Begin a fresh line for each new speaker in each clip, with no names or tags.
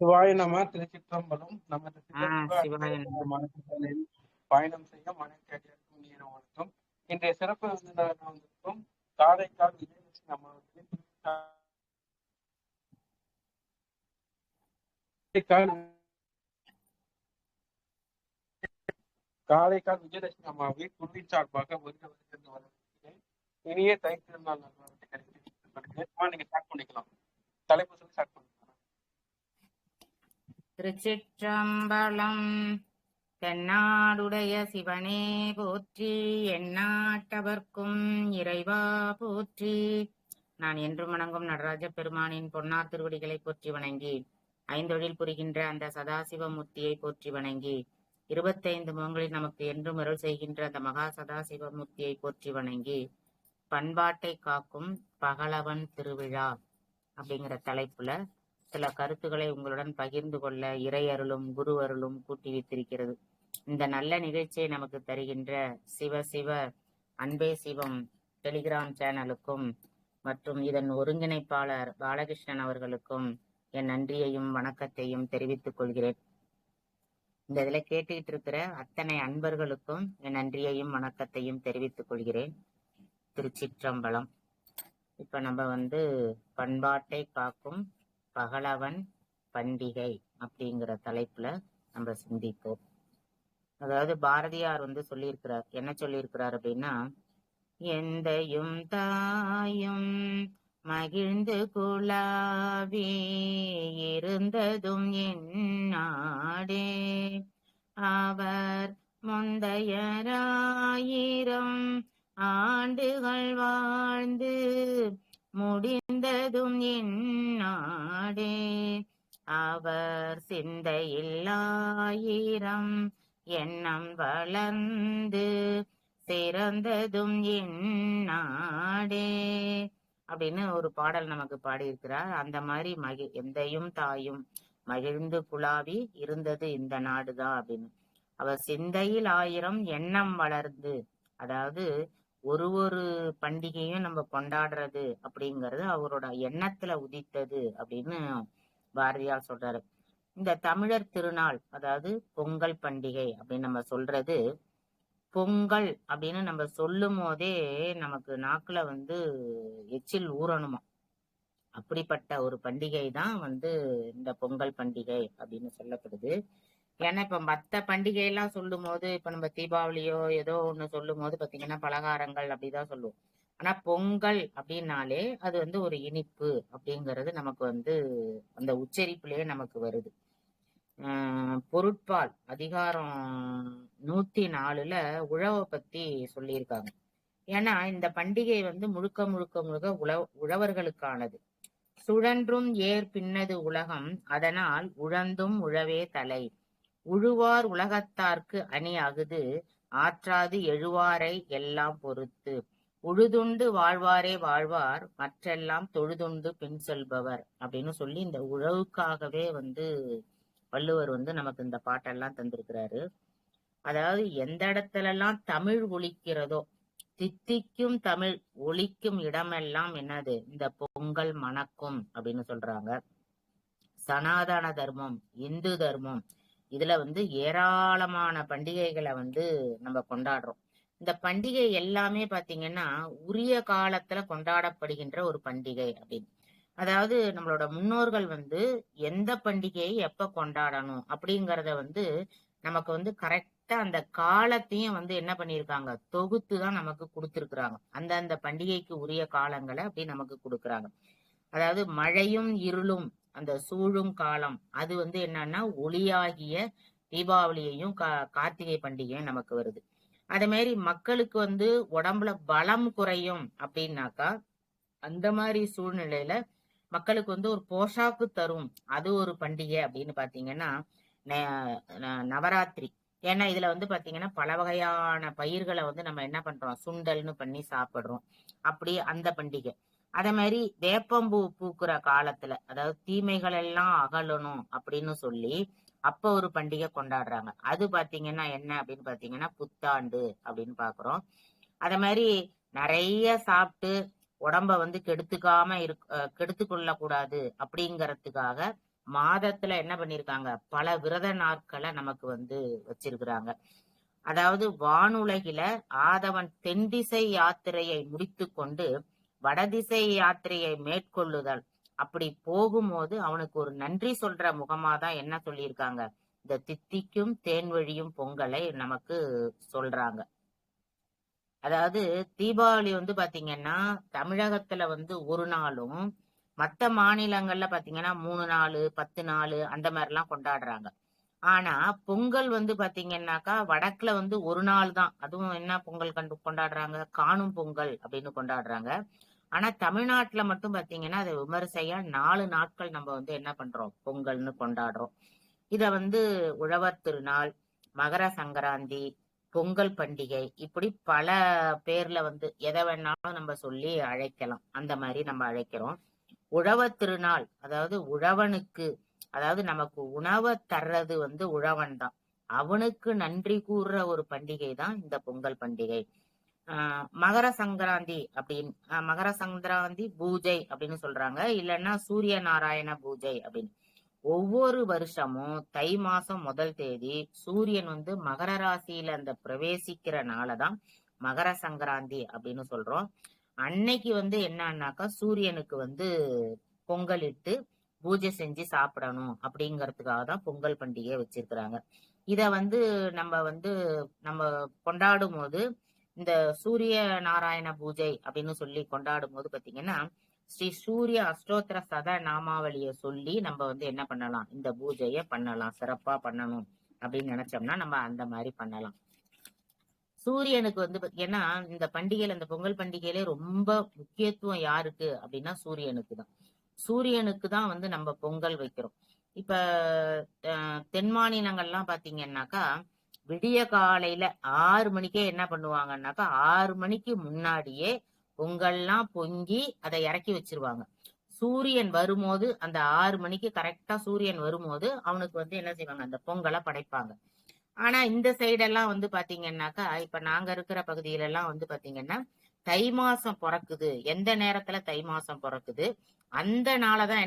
சிவாய நம. திருச்சிற்றம்பலம். நமது
சிவாய நம.
பயணம் செய்ய மனக்கேட்டிற்கும் நீர வணக்கம். இன்றைய சிறப்பு விருந்தினராக வந்திருக்கும் காரைக்கால் விஜயலட்சுமி அம்மாவர்களின் காரைக்கால் விஜயலட்சுமி அம்மாவின் குழுவின் சார்பாக வருகிறது வரவேற்கிறேன். இனிய தை திருநாள் நல்வாழ்த்து கிடைக்கும். நீங்க ஸ்டார்ட் பண்ணிக்கலாம். தலைப்பு சொல்லி ஸ்டார்ட் பண்ணிக்கலாம்.
திருச்சிற்றம்பலம். தென்னாடுடைய சிவனே போற்றி, எந்நாட்டவர்க்கும் இறைவா போற்றி. நான் என்று வணங்கும் நடராஜ பெருமானின் பொன்னார் திருவடிகளை போற்றி வணங்கி, ஐந்தொழில் புரிகின்ற அந்த சதாசிவமூர்த்தியை போற்றி வணங்கி, 25 முகங்களில் நமக்கு என்றும் அருள் செய்கின்ற அந்த மகா சதாசிவமூர்த்தியை போற்றி வணங்கி, பண்பாட்டை காக்கும் பகலவன் திருவிழா அப்படிங்கிற தலைப்புல சில கருத்துக்களை உங்களுடன் பகிர்ந்து கொள்ள இறை அருளும் குரு அருளும் கூட்டி வைத்திருக்கிறது. இந்த நல்ல நிகழ்ச்சியை நமக்கு தருகின்ற சிவ அன்பே சிவம் டெலிகிராம் சேனலுக்கும் மற்றும் இதன் ஒருங்கிணைப்பாளர் பாலகிருஷ்ணன் அவர்களுக்கும் என் நன்றியையும் வணக்கத்தையும் தெரிவித்துக் கொள்கிறேன். இந்த இதுல கேட்டுக்கிட்டு இருக்கிற அத்தனை அன்பர்களுக்கும் என் நன்றியையும் வணக்கத்தையும் தெரிவித்துக் கொள்கிறேன். திருச்சிற்றம்பலம். இப்ப நம்ம பண்பாட்டை காக்கும் பகலவன் பண்டிகை அப்படிங்கிற தலைப்புல நம்ம சிந்திப்போம். அதாவது பாரதியார் சொல்லியிருக்கிறார். என்ன சொல்லியிருக்கிறார் அப்படின்னா, எந்தையும் தாயும் மகிழ்ந்து குலாவி இருந்ததும் என் நாடே, அவர் முந்தையராயிரம் ஆண்டுகள் வாழ்ந்து முடிந்ததும் என் நாடே, அவர் சிந்தையில் ஆயிரம் எண்ணம் வளர்ந்து சிறந்ததும் என் நாடே அப்படின்னு ஒரு பாடல் நமக்கு பாடியிருக்கிறார். அந்த மாதிரி எந்தையும் தாயும் மகிழ்ந்து குழாவி இருந்தது இந்த நாடுதான் அப்படின்னு. அவர் சிந்தையில் ஆயிரம் எண்ணம் வளர்ந்து, அதாவது ஒரு பண்டிகையும் நம்ம கொண்டாடுறது அப்படிங்கறது அவரோட எண்ணத்துல உதித்தது அப்படின்னு பாரதியார் சொல்றாரு. இந்த தமிழர் திருநாள், அதாவது பொங்கல் பண்டிகை அப்படின்னு நம்ம சொல்றது, பொங்கல் அப்படின்னு நம்ம சொல்லும் போதே நமக்கு நாக்குல எச்சில் ஊறணுமா. அப்படிப்பட்ட ஒரு பண்டிகை தான் இந்த பொங்கல் பண்டிகை அப்படின்னு சொல்லப்படுது. ஏன்னா இப்ப மத்த பண்டிகை எல்லாம் சொல்லும் போது, இப்ப நம்ம தீபாவளியோ ஏதோ ஒண்ணு சொல்லும் போது பாத்தீங்கன்னா பலகாரங்கள் அப்படிதான் சொல்லுவோம். ஆனா பொங்கல் அப்படின்னாலே அது ஒரு இனிப்பு அப்படிங்கிறது நமக்கு அந்த உச்சரிப்புலயே நமக்கு வருது. பொருட்பால் அதிகாரம் 104ல உழவை பத்தி சொல்லியிருக்காங்க. ஏன்னா இந்த பண்டிகை முழுக்க உழவர்களுக்கானது. சுழன்றும் ஏர் பின்னது உலகம், அதனால் உழந்தும் உழவே தலை. உழுவார் உலகத்தார்க்கு அணி அகுது, ஆற்றாது எழுவாரை எல்லாம் பொறுத்து. உழுதுண்டு வாழ்வாரே வாழ்வார், மற்றெல்லாம் தொழுதுண்டு பின் செல்பவர் அப்படின்னு சொல்லி இந்த உழவுக்காகவே வள்ளுவர் நமக்கு இந்த பாட்டெல்லாம் தந்திருக்கிறாரு. அதாவது எந்த இடத்துல எல்லாம் தமிழ் ஒலிக்கிறதோ, தித்திக்கும் தமிழ் ஒலிக்கும் இடமெல்லாம் என்னது, இந்த பொங்கல் மணக்கும் அப்படின்னு சொல்றாங்க. சனாதன தர்மம், இந்து தர்மம், இதுல ஏராளமான பண்டிகைகளை நம்ம கொண்டாடுறோம். இந்த பண்டிகை எல்லாமே பாத்தீங்கன்னா உரிய காலத்துல கொண்டாடப்படுகின்ற ஒரு பண்டிகை அப்படின்னு. அதாவது நம்மளோட முன்னோர்கள் எந்த பண்டிகையை எப்ப கொண்டாடணும் அப்படிங்கறத நமக்கு கரெக்டா அந்த காலத்தையும் என்ன பண்ணிருக்காங்க, தொகுத்துதான் நமக்கு கொடுத்திருக்கிறாங்க. அந்த பண்டிகைக்கு உரிய காலங்களை அப்படி நமக்கு கொடுக்கறாங்க. அதாவது மழையும் இருளும் அந்த சூழும் காலம், அது என்னன்னா ஒளியாகிய தீபாவளியையும் கார்த்திகை பண்டிகையும் நமக்கு வருது. அதே மாதிரி மக்களுக்கு உடம்புல பலம் குறையும் அப்படின்னாக்கா, அந்த மாதிரி சூழ்நிலையில மக்களுக்கு ஒரு போஷாக்கு தரும் அது ஒரு பண்டிகை அப்படின்னு பாத்தீங்கன்னா நவராத்திரி. ஏன்னா இதுல பாத்தீங்கன்னா பல வகையான பயிர்களை நம்ம என்ன பண்றோம், சுண்டல்னு பண்ணி சாப்பிடுறோம். அப்படி அந்த பண்டிகை. அதே மாதிரி வேப்பம்பூ பூக்குற காலத்துல, அதாவது தீமைகள் எல்லாம் அகலணும் அப்படின்னு சொல்லி அப்ப ஒரு பண்டிகை கொண்டாடுறாங்க. அது பாத்தீங்கன்னா என்ன அப்படின்னு பாத்தீங்கன்னா புத்தாண்டு அப்படின்னு பாக்குறோம். அதே மாதிரி நிறைய சாப்பிட்டு உடம்ப கெடுத்துக்காம கெடுத்து கொள்ள கூடாது அப்படிங்கறதுக்காக மாதத்துல என்ன பண்ணிருக்காங்க, பல விரத நாட்களை நமக்கு வந்து வச்சிருக்கிறாங்க. அதாவது வானுலகில ஆதவன் தென்திசை யாத்திரையை முடித்து கொண்டு வடதிசை யாத்திரையை மேற்கொள்ளுதல். அப்படி போகும்போது அவனுக்கு ஒரு நன்றி சொல்ற முகமாதான் என்ன சொல்லியிருக்காங்க, இந்த தித்திக்கும் தேன்வழியும் பொங்கலை நமக்கு சொல்றாங்க. அதாவது தீபாவளி வந்து பாத்தீங்கன்னா தமிழகத்துல வந்து ஒரு நாளும், மத்த மாநிலங்கள்ல பாத்தீங்கன்னா 3 நாள் 10 நாள் அந்த மாதிரி எல்லாம் கொண்டாடுறாங்க. ஆனா பொங்கல் வந்து பாத்தீங்கன்னாக்கா வடக்குல வந்து ஒரு நாள் தான். அதுவும் என்ன பொங்கல் கொண்டாடுறாங்க, காணும் பொங்கல் அப்படின்னு கொண்டாடுறாங்க. ஆனா தமிழ்நாட்டுல மட்டும் பாத்தீங்கன்னா அது விமரிசையா 4 நாட்கள் நம்ம வந்து என்ன பண்றோம், பொங்கல்னு கொண்டாடுறோம். இத வந்து உழவர் திருநாள், மகர சங்கராந்தி, பொங்கல் பண்டிகை, இப்படி பல பேர்ல வந்து எதை வேணாலும் நம்ம சொல்லி அழைக்கலாம். அந்த மாதிரி நம்ம அழைக்கிறோம். உழவர் திருநாள், அதாவது உழவனுக்கு, அதாவது நமக்கு உணவை தர்றது வந்து உழவன் தான். அவனுக்கு நன்றி கூறுற ஒரு பண்டிகை தான் இந்த பொங்கல் பண்டிகை. மகர சங்கராந்தி அப்படின்னு, மகர சங்கராந்தி பூஜை அப்படின்னு சொல்றாங்க. இல்லைன்னா சூரிய நாராயண பூஜை அப்படின்னு. ஒவ்வொரு வருஷமும் தை மாசம் முதல் தேதி சூரியன் வந்து மகர ராசியில அந்த பிரவேசிக்கிற நாளதான் மகர சங்கராந்தி அப்படின்னு சொல்றோம். அன்னைக்கு வந்து என்னன்னாக்கா சூரியனுக்கு வந்து பொங்கலிட்டு பூஜை செஞ்சு சாப்பிடணும் அப்படிங்கறதுக்காக தான் பொங்கல் பண்டிகையை வச்சிருக்கிறாங்க. இத வந்து நம்ம கொண்டாடும் போது, இந்த சூரிய நாராயண பூஜை அப்படின்னு சொல்லி கொண்டாடும் போது பாத்தீங்கன்னா ஸ்ரீ சூரிய அஷ்டோத்திர சத நாமாவளிய சொல்லி நம்ம வந்து என்ன பண்ணலாம், இந்த பூஜைய பண்ணலாம். சிறப்பா பண்ணணும் அப்படின்னு நினைச்சோம்னா நம்ம அந்த மாதிரி பண்ணலாம். சூரியனுக்கு வந்து ஏன்னா இந்த பண்டிகையில, இந்த பொங்கல் பண்டிகையில ரொம்ப முக்கியத்துவம் யாருக்கு அப்படின்னா சூரியனுக்கு தான். சூரியனுக்கு தான் வந்து நம்ம பொங்கல் வைக்கிறோம். இப்ப தென் மாநிலங்கள்லாம் பாத்தீங்கன்னாக்கா விடிய காலையில 6 மணிக்கே என்ன பண்ணுவாங்கன்னாக்கா 6 மணிக்கு முன்னாடியே பொங்கல்லாம் பொங்கி அதை இறக்கி வச்சிருவாங்க. சூரியன் வரும்போது, அந்த 6 மணிக்கு கரெக்டா சூரியன் வரும்போது அவனுக்கு வந்து என்ன செய்வாங்க, அந்த பொங்கலை படைப்பாங்க. ஆனா இந்த சைடெல்லாம் வந்து பாத்தீங்கன்னாக்கா, இப்ப நாங்க இருக்கிற பகுதியில எல்லாம் வந்து பாத்தீங்கன்னா தை மாசம் பிறக்குது, எந்த நேரத்துல தை மாசம் பிறக்குது அந்த நாளதான்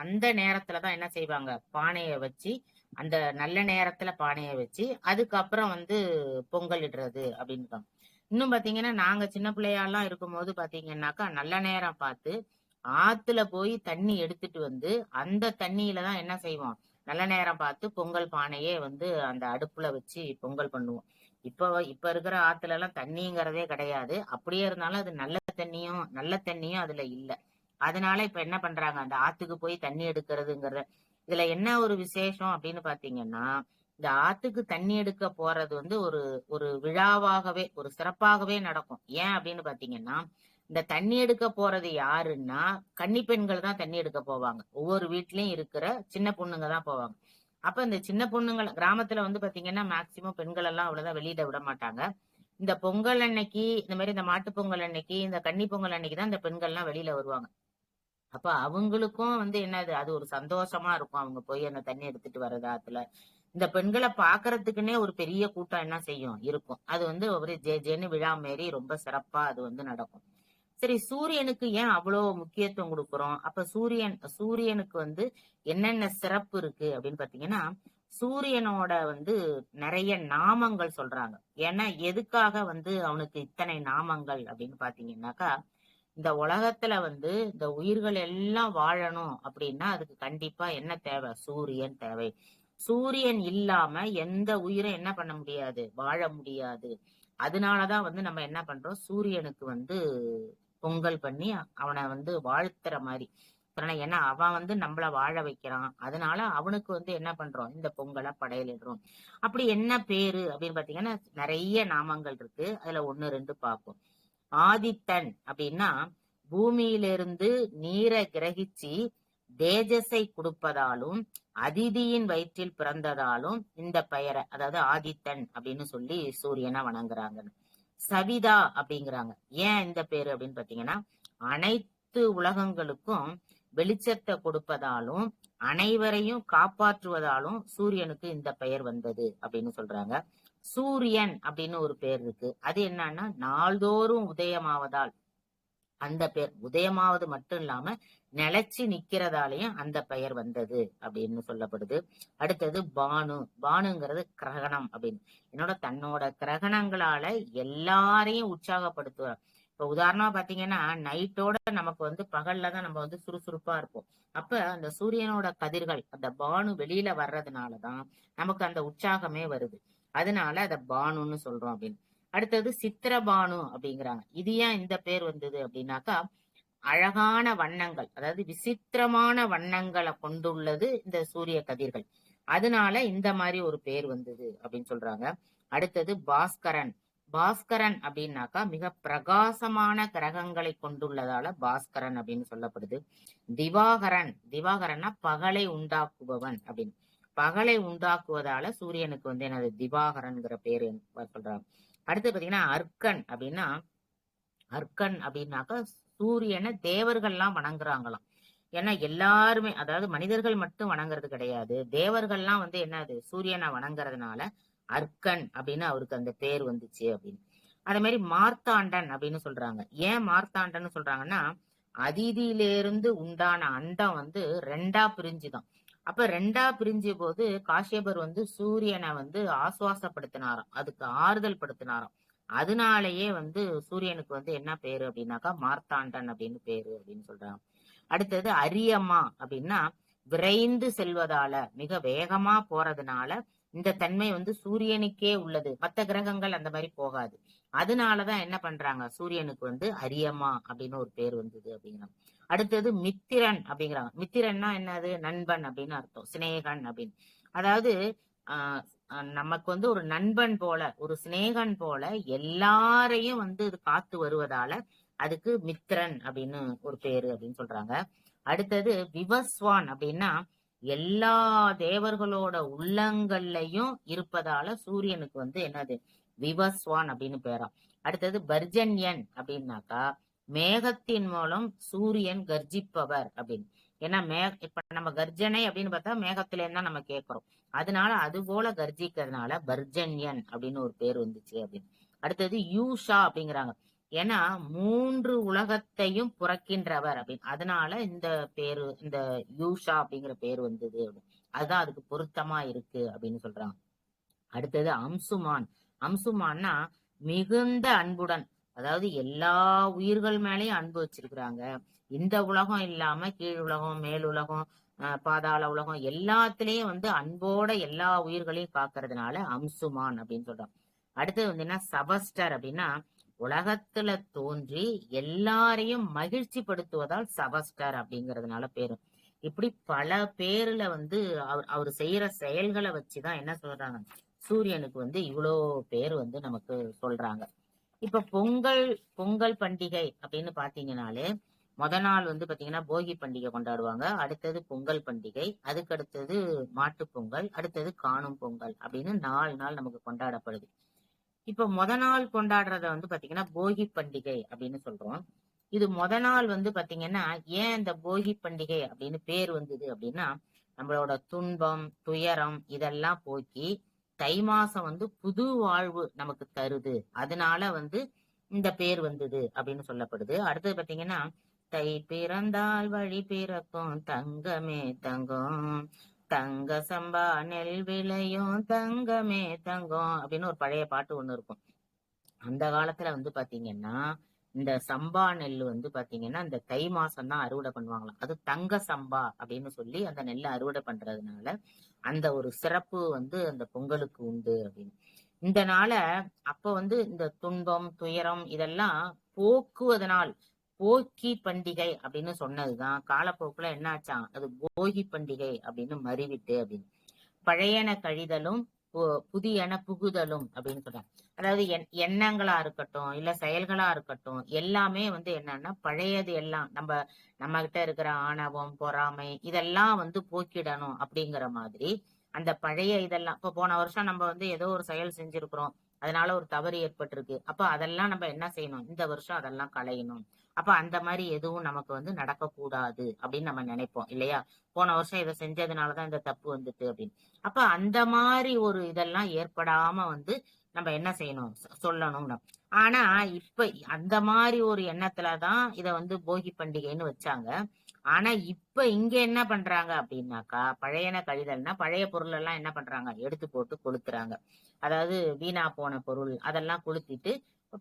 அந்த நேரத்துலதான் என்ன செய்வாங்க, பானைய வச்சு, அந்த நல்ல நேரத்துல பானைய வச்சு அதுக்கப்புறம் வந்து பொங்கல் இடுறது அப்படின்னு. இன்னும் பாத்தீங்கன்னா நாங்க சின்ன பிள்ளையாலாம் இருக்கும்போது பாத்தீங்கன்னாக்கா நல்ல நேரம் பார்த்து ஆத்துல போய் தண்ணி எடுத்துட்டு வந்து அந்த தண்ணியில தான் என்ன செய்வோம், நல்ல நேரம் பார்த்து பொங்கல் பானையே வந்து அந்த அடுப்புல வச்சு பொங்கல் பண்ணுவோம். இப்ப இருக்கிற ஆத்துல எல்லாம் தண்ணிங்கிறதே கிடையாது. அப்படியே இருந்தாலும் அது நல்ல தண்ணியும் அதுல இல்ல. அதனால இப்ப என்ன பண்றாங்க, அந்த ஆத்துக்கு போய் தண்ணி எடுக்கிறதுங்கிறத. இதுல என்ன ஒரு விசேஷம் அப்படின்னு பாத்தீங்கன்னா, இந்த ஆத்துக்கு தண்ணி எடுக்க போறது வந்து ஒரு ஒரு விழாவாகவே, ஒரு சிறப்பாகவே நடக்கும். ஏன் அப்படின்னு பாத்தீங்கன்னா, இந்த தண்ணி எடுக்க போறது யாருன்னா கன்னி பெண்கள் தான் தண்ணி எடுக்க போவாங்க. ஒவ்வொரு வீட்லயும் இருக்கிற சின்ன பொண்ணுங்க தான் போவாங்க. அப்ப இந்த சின்ன பொண்ணுங்கள் கிராமத்துல வந்து பாத்தீங்கன்னா மேக்சிமம் பெண்கள் எல்லாம் அவ்வளவுதான் வெளியிட விட மாட்டாங்க. இந்த பொங்கல் அன்னைக்கு, இந்த மாதிரி இந்த மாட்டு பொங்கல் அன்னைக்கு, இந்த கன்னி பொங்கல் அன்னைக்கு தான் இந்த பெண்கள் எல்லாம் வெளியில வருவாங்க. அப்ப அவங்களுக்கும் வந்து என்னது, அது ஒரு சந்தோஷமா இருக்கும். அவங்க போய் அந்த தண்ணி எடுத்துட்டு வர்றது ஆத்துல. இந்த பெண்களை பாக்குறதுக்குன்னே ஒரு பெரிய கூட்டம் என்ன செய்யும், இருக்கும். அது வந்து ஒரு ஜேன்னு விழா மாரி ரொம்ப சிறப்பா அது வந்து நடக்கும். சரி, சூரியனுக்கு ஏன் அவ்வளவு முக்கியத்துவம் கொடுக்குறோம்? அப்ப சூரியனுக்கு வந்து என்னென்ன சிறப்பு இருக்கு அப்படின்னு பாத்தீங்கன்னா, சூரியனோட வந்து நிறைய நாமங்கள் சொல்றாங்க. ஏன்னா எதுக்காக வந்து அவனுக்கு இத்தனை நாமங்கள் அப்படின்னு பாத்தீங்கன்னாக்கா, இந்த உலகத்துல வந்து இந்த உயிர்கள் எல்லாம் வாழணும் அப்படின்னா அதுக்கு கண்டிப்பா என்ன தேவை, சூரியன் தேவை. சூரியன் இல்லாம எந்த உயிரும் என்ன பண்ண முடியாது, வாழ முடியாது. அதனாலதான் வந்து நம்ம என்ன பண்றோம், சூரியனுக்கு வந்து பொங்கல் பண்ணி அவனை வந்து வாழ்த்துற மாதிரி. ஏன்னா அவன் வந்து நம்மள வாழ வைக்கிறான். அதனால அவனுக்கு வந்து என்ன பண்றோம், இந்த பொங்கலை படையலிடுறோம். அப்படி என்ன பேரு அப்படின்னு பாத்தீங்கன்னா நிறைய நாமங்கள் இருக்கு. அதுல 1 2 பார்ப்போம். ஆதித்தன் அப்படின்னா பூமியிலிருந்து நீரை கிரகிச்சு தேஜஸை கொடுப்பதாலும் அதிதியின் வயிற்றில் பிறந்ததாலும் இந்த பெயரை, அதாவது ஆதித்தன் அப்படின்னு சொல்லி சூரியனை வணங்குறாங்க. சவிதா அப்படிங்கிறாங்க. ஏன் இந்த பேரு அப்படின்னு பாத்தீங்கன்னா, அனைத்து உலகங்களுக்கும் வெளிச்சத்தை கொடுப்பதாலும் அனைவரையும் காப்பாற்றுவதாலும் சூரியனுக்கு இந்த பெயர் வந்தது அப்படின்னு சொல்றாங்க. சூரியன் அப்படின்னு ஒரு பேர் இருக்கு. அது என்னன்னா நாள்தோறும் உதயமாவதால், அந்த பேர் உதயமாவது மட்டும் இல்லாம நிலைச்சு நிக்கிறதாலயும் அந்த பெயர் வந்தது அப்படின்னு சொல்லப்படுது. அடுத்தது பானு. பானுங்கிறது கிரகணம் அப்படின்னு. தன்னோட கிரகணங்களால எல்லாரையும் உற்சாகப்படுத்துவார். இப்ப உதாரணமா பாத்தீங்கன்னா நைட்டோட நமக்கு பகல்ல தான் நம்ம சுறுசுறுப்பா இருப்போம். அப்ப அந்த சூரியனோட கதிர்கள் அந்த பானு வெளியில வர்றதுனாலதான் நமக்கு அந்த உற்சாகமே வருது. அதனால அத பானுன்னு சொல்றோம் அப்படின்னு. அடுத்தது சித்திரபானு அப்படிங்கிறாங்க. இது ஏன் இந்த பேர் வந்தது அப்படின்னாக்கா, அழகான வண்ணங்கள், அதாவது விசித்திரமான வண்ணங்களை கொண்டுள்ளது இந்த சூரிய கதிர்கள். அதனால இந்த மாதிரி ஒரு பேர் வந்தது அப்படின்னு சொல்றாங்க. அடுத்தது பாஸ்கரன். பாஸ்கரன் அப்படின்னாக்கா மிக பிரகாசமான கிரகங்களை கொண்டுள்ளதால பாஸ்கரன் அப்படின்னு சொல்லப்படுது. திவாகரன். திவாகரன்னா பகலை உண்டாக்குபவன் அப்படின்னு. பகலை உண்டாக்குவதால சூரியனுக்கு என்னது திவாகரன்ங்கிற பேரு சொல்றாங்க. அடுத்து பாத்தீங்கன்னா அர்க்கன் அப்படின்னா, அர்க்கன் அப்படின்னாக்கா சூரியனை தேவர்கள்லாம் வணங்குறாங்களாம். ஏன்னா எல்லாருமே, அதாவது மனிதர்கள் மட்டும் வணங்குறது கிடையாது, தேவர்கள்லாம் என்னது சூரியனை வணங்குறதுனால அர்க்கன் அப்படின்னு அவருக்கு அந்த பேர் வந்துச்சு அப்படின்னு. அதே மாதிரி மார்த்தாண்டன் அப்படின்னு சொல்றாங்க. ஏன் மார்த்தாண்டன் சொல்றாங்கன்னா, அதிதியிலிருந்து உண்டான அண்டம் ரெண்டா பிரிஞ்சுதான். அப்ப ரெண்டா பிரிஞ்ச போது காஷ்யபர் சூரியனை ஆசுவாசப்படுத்தினாராம், அதுக்கு ஆறுதல் படுத்தினாராம். அதனாலேயே சூரியனுக்கு என்ன பேரு அப்படின்னாக்கா மார்த்தாண்டன் அப்படின்னு பேரு அப்படின்னு சொல்றாங்க. அடுத்தது அரியம்மா அப்படின்னா விரைந்து செல்வதால, மிக வேகமா போறதுனால இந்த தன்மை சூரியனுக்கே உள்ளது. மற்ற கிரகங்கள் அந்த மாதிரி போகாது. அதனாலதான் என்ன பண்றாங்க, சூரியனுக்கு அரியம்மா அப்படின்னு ஒரு பேர் வந்தது அப்படிங்கிறாங்க. அடுத்தது மித்திரன் அப்படிங்கிறாங்க. மித்திரன்னா என்னது, நண்பன் அப்படின்னு அர்த்தம், சிநேகன் அப்படின்னு. அதாவது நமக்கு ஒரு நண்பன் போல, ஒரு சிநேகன் போல எல்லாரையும் இது காத்து வருவதால அதுக்கு மித்திரன் அப்படின்னு ஒரு பேரு அப்படின்னு சொல்றாங்க. அடுத்தது விவஸ்வான் அப்படின்னா எல்லா தேவர்களோட உள்ளங்கள்லயும் இருப்பதால சூரியனுக்கு என்னது விவஸ்வான் அப்படின்னு பேராம். அடுத்தது பர்ஜன்யன் அப்படின்னாக்கா மேகத்தின் மூலம் சூரியன் கர்ஜிப்பவர் அப்படின்னு. ஏன்னா இப்ப நம்ம கர்ஜனை அப்படின்னு பார்த்தா மேகத்துல இருந்தா நம்ம கேட்கிறோம். அதனால அது போல கர்ஜிக்கிறதுனால பர்ஜன்யன் அப்படின்னு ஒரு பேர் வந்துச்சு அப்படின்னு. அடுத்தது யூஷா அப்படிங்கிறாங்க. ஏன்னா 3 உலகத்தையும் புறக்கின்றவர் அப்படின்னு. அதனால இந்த பேரு, இந்த யூஷா அப்படிங்கிற பேர் வந்தது. அதுதான் அதுக்கு பொருத்தமா இருக்கு அப்படின்னு சொல்றாங்க. அடுத்தது அம்சுமான். அம்சுமான்னா மிகுந்த அன்புடன், அதாவது எல்லா உயிர்கள் மேலேயும் அன்பு வச்சிருக்கிறாங்க. இந்த உலகம் இல்லாம கீழ் உலகம், மேல் உலகம், பாதாள உலகம் எல்லாத்திலயும் அன்போட எல்லா உயிர்களையும் காக்கிறதுனால அம்சுமான் அப்படின்னு சொல்றாங்க. அடுத்தது என்ன சபஸ்டர் அப்படின்னா உலகத்துல தோன்றி எல்லாரையும் மகிழ்ச்சி படுத்துவதால் சபஸ்டர் அப்படிங்கறதுனால பேரு. இப்படி பல பேர்ல அவர் செய்யற செயல்களை வச்சுதான் என்ன சொல்றாங்க, சூரியனுக்கு இவ்வளோ பேர் நமக்கு சொல்றாங்க. இப்ப பொங்கல் பண்டிகை அப்படின்னு பாத்தீங்கன்னாலே முத நாள் பாத்தீங்கன்னா போகி பண்டிகை கொண்டாடுவாங்க. அடுத்தது பொங்கல் பண்டிகை, அதுக்கு அடுத்தது மாட்டு பொங்கல், அடுத்தது காணும் பொங்கல் அப்படின்னு 4 நாள் நமக்கு கொண்டாடப்படுது. இப்ப முத நாள் கொண்டாடுறத பாத்தீங்கன்னா போகி பண்டிகை அப்படின்னு சொல்றோம். இது முத நாள் பாத்தீங்கன்னா ஏன் இந்த போகி பண்டிகை அப்படின்னு பேர் வந்தது அப்படின்னா, நம்மளோட துன்பம் துயரம் இதெல்லாம் போக்கி தை மாசம் புது வாழ்வு நமக்கு தருது. அதனால இந்த பேர் வந்தது அப்படின்னு சொல்லப்படுது. அடுத்தது பாத்தீங்கன்னா தை பிறந்தால் வழி பிறக்கும் தங்கமே தங்கம், தங்க சம்பா நெல் விளையும் தங்கமே தங்கம் அப்படின்னு ஒரு பழைய பாட்டு ஒண்ணு இருக்கும். அந்த காலத்துல பாத்தீங்கன்னா இந்த சம்பா நெல் பாத்தீங்கன்னா இந்த தை மாசம் தான் அறுவடை பண்ணுவாங்களாம். அது தங்க சம்பா அப்படின்னு சொல்லி அந்த நெல்லை அறுவடை பண்றதுனால அந்த ஒரு சிறப்பு அந்த பொங்கலுக்கு உண்டு அப்படின்னு. இந்த நாள அப்ப இந்த துன்பம் துயரம் இதெல்லாம் போக்குவதனால் போக்கி பண்டிகை அப்படின்னு சொன்னதுதான் காலப்போக்குல என்ன ஆச்சான், அது போகி பண்டிகை அப்படின்னு மறிவிட்டு அப்படின்னு. பழையன கழிதலும் புதியன புகுதலும் அப்படின்னு சொல்றாங்க. அதாவது எண்ணங்களா இருக்கட்டும் இல்ல செயல்களா இருக்கட்டும் எல்லாமே என்னன்னா பழையது எல்லாம் நம்ம கிட்ட இருக்கிற ஆணவம் பொறாமை இதெல்லாம் போக்கிடணும் அப்படிங்கிற மாதிரி அந்த பழைய இதெல்லாம். இப்ப போன வருஷம் நம்ம ஏதோ ஒரு செயல் செஞ்சிருக்கிறோம், அதனால ஒரு தவறு ஏற்பட்டிருக்கு. அப்ப அதெல்லாம் நம்ம என்ன செய்யணும், இந்த வருஷம் அதெல்லாம் களையணும். அப்ப அந்த மாதிரி எதுவும் நமக்கு நடக்க கூடாது அப்படின்னு நம்ம நினைப்போம் இல்லையா. போன வருஷம் இதை செஞ்சதுனாலதான் இந்த தப்பு வந்துட்டு அப்படின்னு. அப்ப அந்த மாதிரி ஒரு இதெல்லாம் ஏற்படாம நம்ம என்ன செய்யணும் சொல்லணும். ஆனா இப்ப அந்த மாதிரி ஒரு எண்ணத்துலதான் இத வந்து போகி பண்டிகைன்னு வச்சாங்க. ஆனா இப்ப இங்க என்ன பண்றாங்க அப்படின்னாக்கா, பழையன கழிதல்னா பழைய பொருள் எல்லாம் என்ன பண்றாங்க, எடுத்து போட்டு கொளுத்துறாங்க. அதாவது வீணா போன பொருள் அதெல்லாம் கொளுத்திட்டு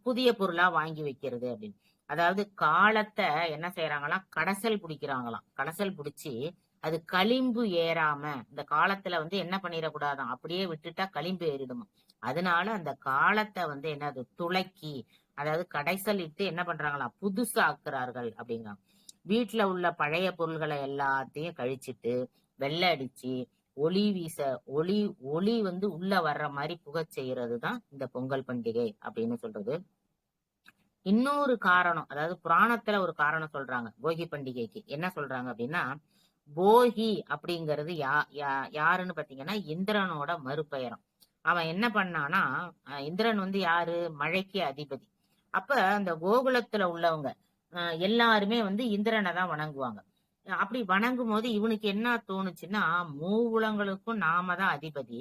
புதிய பொருளா வாங்கி வைக்கிறது அப்படின்னு. அதாவது காலத்தை என்ன செய்யறாங்களாம், கடைசல் பிடிக்கிறாங்களாம். கடைசல் பிடிச்சி அது களிம்பு ஏறாம இந்த காலத்துல வந்து என்ன பண்ணிடக்கூடாதாம், அப்படியே விட்டுட்டா களிம்பு ஏறிடுமா. அதனால அந்த காலத்தை வந்து என்னது துளக்கி, அதாவது கடைசல் இட்டு என்ன பண்றாங்களாம், புதுசாக்குறார்கள் அப்படிங்கிறாங்க. வீட்டுல உள்ள பழைய பொருள்களை எல்லாத்தையும் கழிச்சிட்டு வெள்ளை அடிச்சு ஒளி வீச, ஒளி ஒளி வந்து உள்ள வர்ற மாதிரி புகச் செய்யறதுதான் இந்த பொங்கல் பண்டிகை அப்படின்னு சொல்றது. இன்னொரு காரணம், அதாவது புராணத்துல ஒரு காரணம் சொல்றாங்க போகி பண்டிகைக்கு. என்ன சொல்றாங்க அப்படின்னா, போகி அப்படிங்கிறது யாருன்னு பாத்தீங்கன்னா இந்திரனோட மறுபெயரம். அவன் என்ன பண்ணானா, இந்திரன் வந்து யாரு, மழைக்கு அதிபதி. அப்ப அந்த கோகுலத்துல உள்ளவங்க எல்லாருமே வந்து இந்திரனை தான் வணங்குவாங்க. அப்படி வணங்கும் போது இவனுக்கு என்ன தோணுச்சுன்னா, உலகங்களுக்கும் நாம தான் அதிபதி,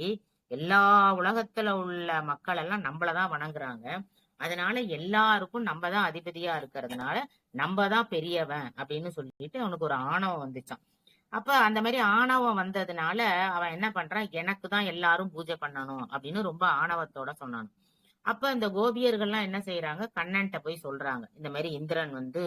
எல்லா உலகத்துல உள்ள மக்கள் எல்லாம் நம்மளதான் வணங்குறாங்க, அதனால எல்லாருக்கும் நம்ம தான் அதிபதியா இருக்கிறதுனால நம்ம தான் பெரியவன் அப்படின்னு சொல்லிட்டு அவனுக்கு ஒரு ஆணவம் வந்துச்சான். அப்ப அந்த மாதிரி ஆணவம் வந்ததுனால அவன் என்ன பண்றான், எனக்கு தான் எல்லாரும் பூஜை பண்ணணும் அப்படின்னு ரொம்ப ஆணவத்தோட சொன்னான். அப்ப இந்த கோபியர்கள்லாம் என்ன செய்யறாங்க, கண்ணன்ட்ட போய் சொல்றாங்க, இந்த மாதிரி இந்திரன் வந்து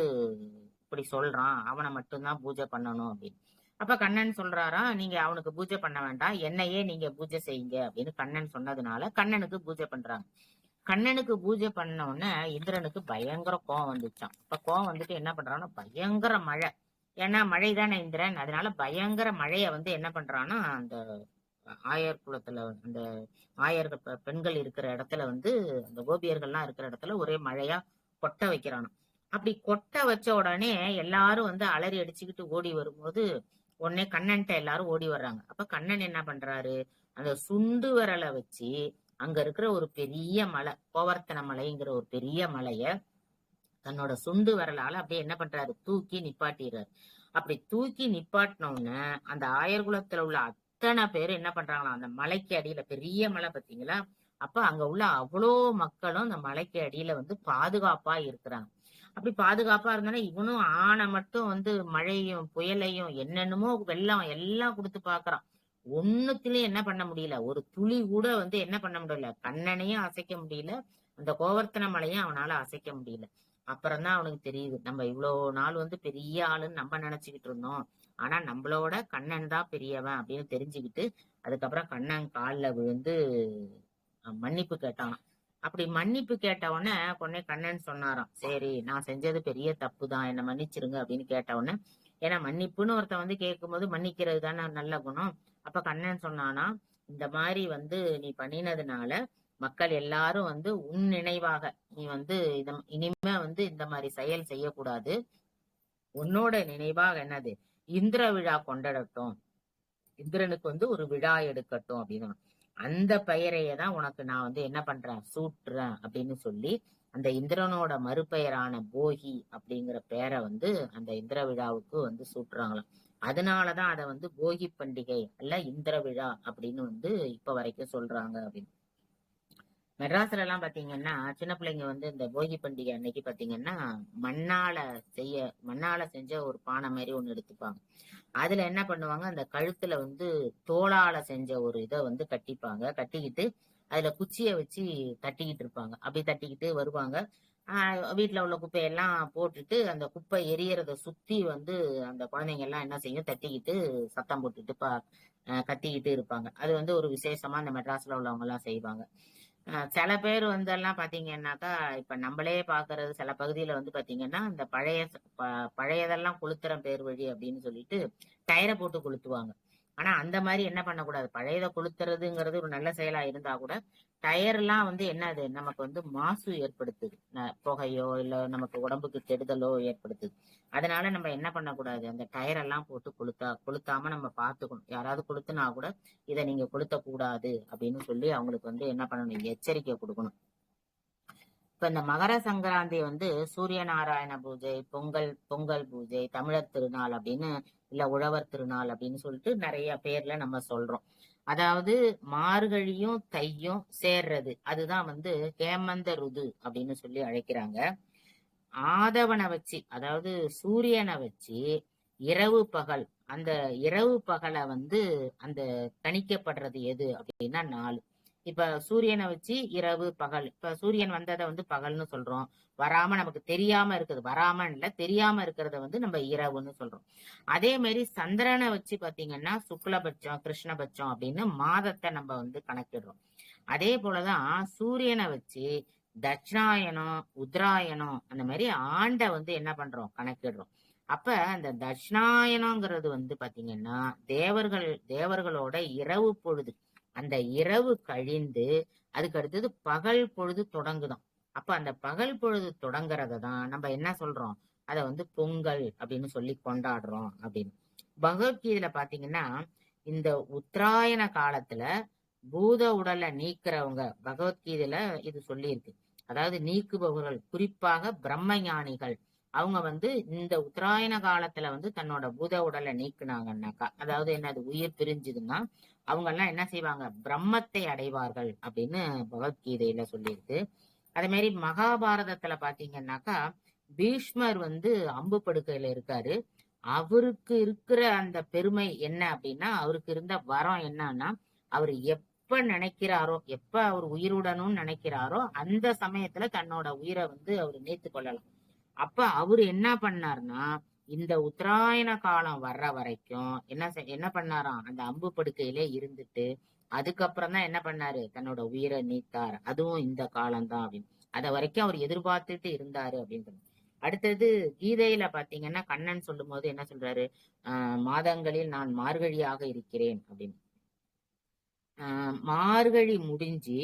இப்படி சொல்றான், அவனை மட்டும்தான் பூஜை பண்ணணும் அப்படின்னு. அப்ப கண்ணன் சொல்றாரா, நீங்க அவனுக்கு பூஜை பண்ண வேண்டாம், என்னையே நீங்க பூஜை செய்யுங்க அப்படின்னு கண்ணன் சொன்னதுனால கண்ணனுக்கு பூஜை பண்றாங்க. கண்ணனுக்கு பூஜை பண்ண உடனே இந்திரனுக்கு பயங்கர கோவம் வந்துச்சான். இப்ப கோவம் வந்துட்டு என்ன பண்றான்னா, பயங்கர மழை, ஏன்னா மழை தானே இந்திரன், அதனால பயங்கர மழைய வந்து என்ன பண்றான்னா, அந்த ஆயர் குலத்துல அந்த ஆயர்கள் பெண்கள் இருக்கிற இடத்துல வந்து அந்த கோபியர்கள்லாம் இருக்கிற இடத்துல ஒரே மழையா கொட்ட வைக்கிறானு. அப்படி கொட்ட வச்ச உடனே எல்லாரும் வந்து அலறி அடிச்சுக்கிட்டு ஓடி வரும்போது உடனே கண்ணன்ட்ட எல்லாரும் ஓடி வர்றாங்க. அப்ப கண்ணன் என்ன பண்றாரு, அந்த சுண்டு விரலை வச்சு அங்க இருக்கிற ஒரு பெரிய மலை, கோவர்த்தன மலைங்கிற ஒரு பெரிய மலைய தன்னோட சுண்டு விரலால அப்படியே என்ன பண்றாரு, தூக்கி நிப்பாட்டிடுறாரு. அப்படி தூக்கி நிப்பாட்டினோன்னு அந்த ஆயர்குலத்துல உள்ள அத்தனை பேர் என்ன பண்றாங்களாம், அந்த மலைக்கு அடியில, பெரிய மலை பாத்தீங்களா, அப்ப அங்க உள்ள அவ்வளோ மக்களும் அந்த மலைக்கு அடியில வந்து பாதுகாப்பா இருக்கிறாங்க. அப்படி பாதுகாப்பா இருந்தாலும் இவனும் ஆனை மட்டும் வந்து மழையும் புயலையும் என்னென்னமோ வெள்ளம் எல்லாம் கொடுத்து பாக்குறான். ஒண்ணுத்திலயும் என்ன பண்ண முடியல, ஒரு துளி கூட வந்து என்ன பண்ண முடியல, கண்ணனையும் அசைக்க முடியல, அந்த கோவர்த்தன மலையும் அவனால அசைக்க முடியல. அப்புறம்தான் அவனுக்கு தெரியுது, நம்ம இவ்வளவு நாள் வந்து பெரிய ஆளுன்னு நம்ம நினைச்சுக்கிட்டு இருந்தோம், ஆனா நம்மளோட கண்ணன் தான் பெரியவன் அப்படின்னு தெரிஞ்சுக்கிட்டு அதுக்கப்புறம் கண்ணன் கால்ல விழுந்து மன்னிப்பு கேட்டான். அப்படி மன்னிப்பு கேட்ட உடனே கண்ணன் சொன்னாராம், சரி நான் செஞ்சது பெரிய தப்பு தான், என்ன மன்னிச்சிருங்க அப்படின்னு கேட்ட உடனே, ஏன்னா மன்னிப்புன்னு ஒருத்தன் வந்து கேட்கும்போது மன்னிக்கிறது தானே நல்ல குணம். அப்ப கண்ணன் சொன்னானா, இந்த மாதிரி வந்து நீ பண்ணினதுனால மக்கள் எல்லாரும் வந்து உன் நினைவாக நீ வந்து இனிமே வந்து இந்த மாதிரி செயல் செய்யக்கூடாது, உன்னோட நினைவாக என்னது இந்திர விழா கொண்டாடட்டும், இந்திரனுக்கு வந்து ஒரு விழா எடுக்கட்டும் அப்படின்னு. அந்த பெயரையே தான் உனக்கு நான் வந்து என்ன பண்றேன், சூட்டுறேன் அப்படின்னு சொல்லி அந்த இந்திரனோட மறுபெயரான போகி அப்படிங்கிற பெயரை வந்து அந்த இந்திர விழாவுக்கு வந்து சூட்டுறாங்களாம். அதனாலதான் அதை வந்து போகி பண்டிகை அல்ல இந்திர விழா அப்படின்னு வந்து இப்ப வரைக்கும் சொல்றாங்க அப்படின்னு. மெட்ராஸ்ல எல்லாம் பாத்தீங்கன்னா சின்ன பிள்ளைங்க வந்து இந்த போகி பண்டிகை அன்னைக்கு பாத்தீங்கன்னா மண்ணால செஞ்ச ஒரு பானை மாதிரி ஒண்ணு எடுத்துப்பாங்க. அதுல என்ன பண்ணுவாங்க, அந்த கழுத்துல வந்து தோளால செஞ்ச ஒரு இதை வந்து கட்டிப்பாங்க, கட்டிக்கிட்டு அதுல குச்சிய வச்சு தட்டிக்கிட்டு இருப்பாங்க. அப்படி தட்டிக்கிட்டு வருவாங்க. வீட்டுல உள்ள குப்பையெல்லாம் போட்டுட்டு அந்த குப்பை எரியறத சுத்தி வந்து அந்த குழந்தைங்க எல்லாம் என்ன செய்யும், தட்டிக்கிட்டு சத்தம் போட்டுட்டு கத்திக்கிட்டு இருப்பாங்க. அது வந்து ஒரு விசேஷமா அந்த மெட்ராஸ்ல உள்ளவங்க எல்லாம் செய்வாங்க. சில பேர் வந்து எல்லாம் பாத்தீங்கன்னாக்கா, இப்ப நம்மளே பாக்குறது சில பகுதியில வந்து பாத்தீங்கன்னா இந்த பழையதெல்லாம் கொளுத்துற பேர் வழி அப்படின்னு சொல்லிட்டு டயரை போட்டு கொளுத்துவாங்க. ஆனா அந்த மாதிரி என்ன பண்ணக்கூடாது, பழையதை கொளுத்துறதுங்கிறது ஒரு நல்ல செயலா இருந்தா கூட டயர் எல்லாம் வந்து என்னது நமக்கு வந்து மாசு ஏற்படுத்துது, புகையோ இல்ல நமக்கு உடம்புக்கு கெடுதலோ ஏற்படுத்துது. அதனால நம்ம என்ன பண்ணக்கூடாது, அந்த டயர் எல்லாம் போட்டு கொளுத்தாம நம்ம பாத்துக்கணும். யாராவது கொளுத்துனா கூட இதை நீங்க கொளுத்த கூடாது அப்படின்னு சொல்லி அவங்களுக்கு வந்து என்ன பண்ணணும், எச்சரிக்கை கொடுக்கணும். இப்ப இந்த மகர சங்கராந்தி வந்து சூரிய நாராயண பூஜை, பொங்கல் பூஜை, தமிழர் திருநாள் அப்படின்னு இல்ல உழவர் திருநாள் அப்படின்னு சொல்லிட்டு நிறைய பேர்ல நம்ம சொல்றோம். அதாவது மார்கழியும் தையும் சேர்றது அதுதான் வந்து ஹேமந்த ருது அப்படின்னு சொல்லி அழைக்கிறாங்க. ஆதவனை வச்சு அதாவது சூரியனை வச்சு இரவு பகல் அந்த இரவு பகலை வந்து அந்த கணிக்கப்படுறது எது அப்படின்னா 4. இப்ப சூரியனை வச்சு இரவு பகல், இப்ப சூரியன் வந்ததை வந்து பகல்னு சொல்றோம். வராம நமக்கு தெரியாம இருக்குது, வராம இல்ல தெரியாம இருக்கிறத வந்து நம்ம இரவுன்னு சொல்றோம். அதே மாதிரி சந்திரனை வச்சு பாத்தீங்கன்னா சுக்லபட்சம் கிருஷ்ணபட்சம் அப்படின்னு மாதத்தை நம்ம வந்து கணக்கிடுறோம். அதே போலதான் சூரியனை வச்சு தட்சிணாயனம் உத்தராயணம் அந்த மாதிரி ஆண்டை வந்து என்ன பண்றோம் கணக்கிடுறோம். அப்ப அந்த தட்சிணாயனங்கிறது வந்து பாத்தீங்கன்னா தேவர்களோட இரவு பொழுது, அந்த இரவு கழிந்து அதுக்கு அடுத்தது பகல் பொழுது தொடங்குதான். அப்ப அந்த பகல் பொழுது தொடங்குறத தான் நம்ம என்ன சொல்றோம், அத வந்து பொங்கல் அப்படின்னு சொல்லி கொண்டாடுறோம் அப்படின்னு. பகவத்கீதையில பாத்தீங்கன்னா இந்த உத்தராயண காலத்துல பூத உடலை நீக்கிறவங்க, பகவத்கீதையில இது சொல்லியிருக்கு. அதாவது நீக்குபவர்கள் குறிப்பாக பிரம்ம ஞானிகள், அவங்க வந்து இந்த உத்தராயண காலத்துல வந்து தன்னோட பூத உடலை நீக்குனாங்கன்னாக்கா, அதாவது என்னது உயிர் பிரிஞ்சுதுன்னா அவங்க எல்லாம் என்ன செய்வாங்க, பிரம்மத்தை அடைவார்கள் அப்படின்னு பகவத்கீதையில சொல்லியிருக்கு. அதே மாதிரி மகாபாரதத்துல பாத்தீங்கன்னாக்கா பீஷ்மர் வந்து அம்பு படுக்கையில இருக்காரு. அவருக்கு இருக்கிற அந்த பெருமை என்ன அப்படின்னா, அவருக்கு இருந்த வரம் என்னன்னா, அவர் எப்ப நினைக்கிறாரோ, எப்ப அவர் உயிருடனும் நினைக்கிறாரோ அந்த சமயத்துல தன்னோட உயிரை வந்து அவர் நீத்து கொள்ளலாம். அப்ப அவரு என்ன பண்ணாருன்னா, இந்த உத்தராயண காலம் வர்ற வரைக்கும் என்ன பண்ணாராம், அந்த அம்பு படுக்கையிலே இருந்துட்டு அதுக்கப்புறம் தான் என்ன பண்ணாரு, தன்னோட உயிரை நீத்தார். அதுவும் இந்த காலம்தான் அப்படின்னு. அத வரைக்கும் அவர் எதிர்பார்த்துட்டு இருந்தாரு அப்படின்றது. அடுத்தது கீதையில பாத்தீங்கன்னா கண்ணன் சொல்லும் போது என்ன சொல்றாரு, மாதங்களில் நான் மார்கழியாக இருக்கிறேன் அப்படின்னு. மார்கழி முடிஞ்சு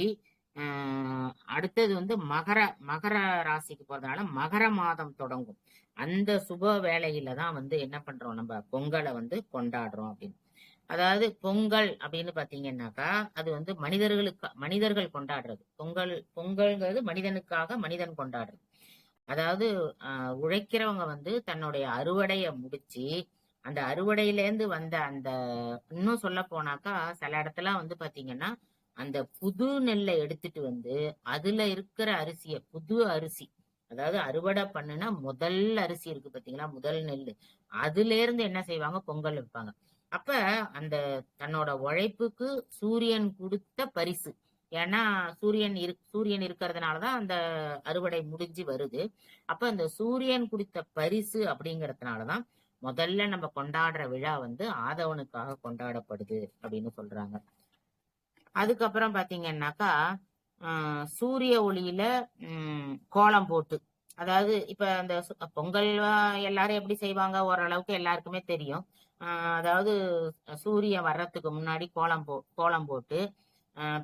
அடுத்தது வந்து மகர ராசிக்கு போறதுனால மகர மாதம் தொடங்கும். அந்த சுப வேளையில தான் வந்து என்ன பண்றோம், நம்ம பொங்கலை வந்து கொண்டாடுறோம் அப்படின்னு. அதாவது பொங்கல் அப்படின்னு பாத்தீங்கன்னாக்கா அது வந்து மனிதர்கள் கொண்டாடுறது. பொங்கல்ங்கிறது மனிதனுக்காக மனிதன் கொண்டாடுறது. அதாவது உழைக்கிறவங்க வந்து தன்னுடைய அறுவடைய முடிச்சு அந்த அறுவடையிலேருந்து வந்த அந்த, இன்னும் சொல்ல போனாக்கா சில இடத்துல வந்து பாத்தீங்கன்னா அந்த புது நெல்லை எடுத்துட்டு வந்து அதுல இருக்கிற புது அரிசி, அதாவது அறுவடை பண்ணுனா முதல் அரிசி இருக்கு பாத்தீங்களா, முதல் நெல், அதுல இருந்து என்ன செய்வாங்க, பொங்கல் வைப்பாங்க. அப்ப அந்த தன்னோட உழைப்புக்கு சூரியன் கொடுத்த பரிசு. ஏன்னா சூரியன் இருக்கிறதுனாலதான் அந்த அறுவடை முடிஞ்சு வருது. அப்ப அந்த சூரியன் கொடுத்த பரிசு அப்படிங்கறதுனாலதான் முதல்ல நம்ம கொண்டாடுற விழா வந்து ஆதவனுக்காக கொண்டாடப்படுது அப்படின்னு சொல்றாங்க. அதுக்கப்புறம் பாத்தீங்கன்னாக்கா சூரிய ஒளியில கோலம் போட்டு, அதாவது இப்ப அந்த பொங்கல் எல்லாரும் எப்படி செய்வாங்க ஓரளவுக்கு எல்லாருக்குமே தெரியும். அதாவது சூரியன் வர்றதுக்கு முன்னாடி கோலம் போட்டு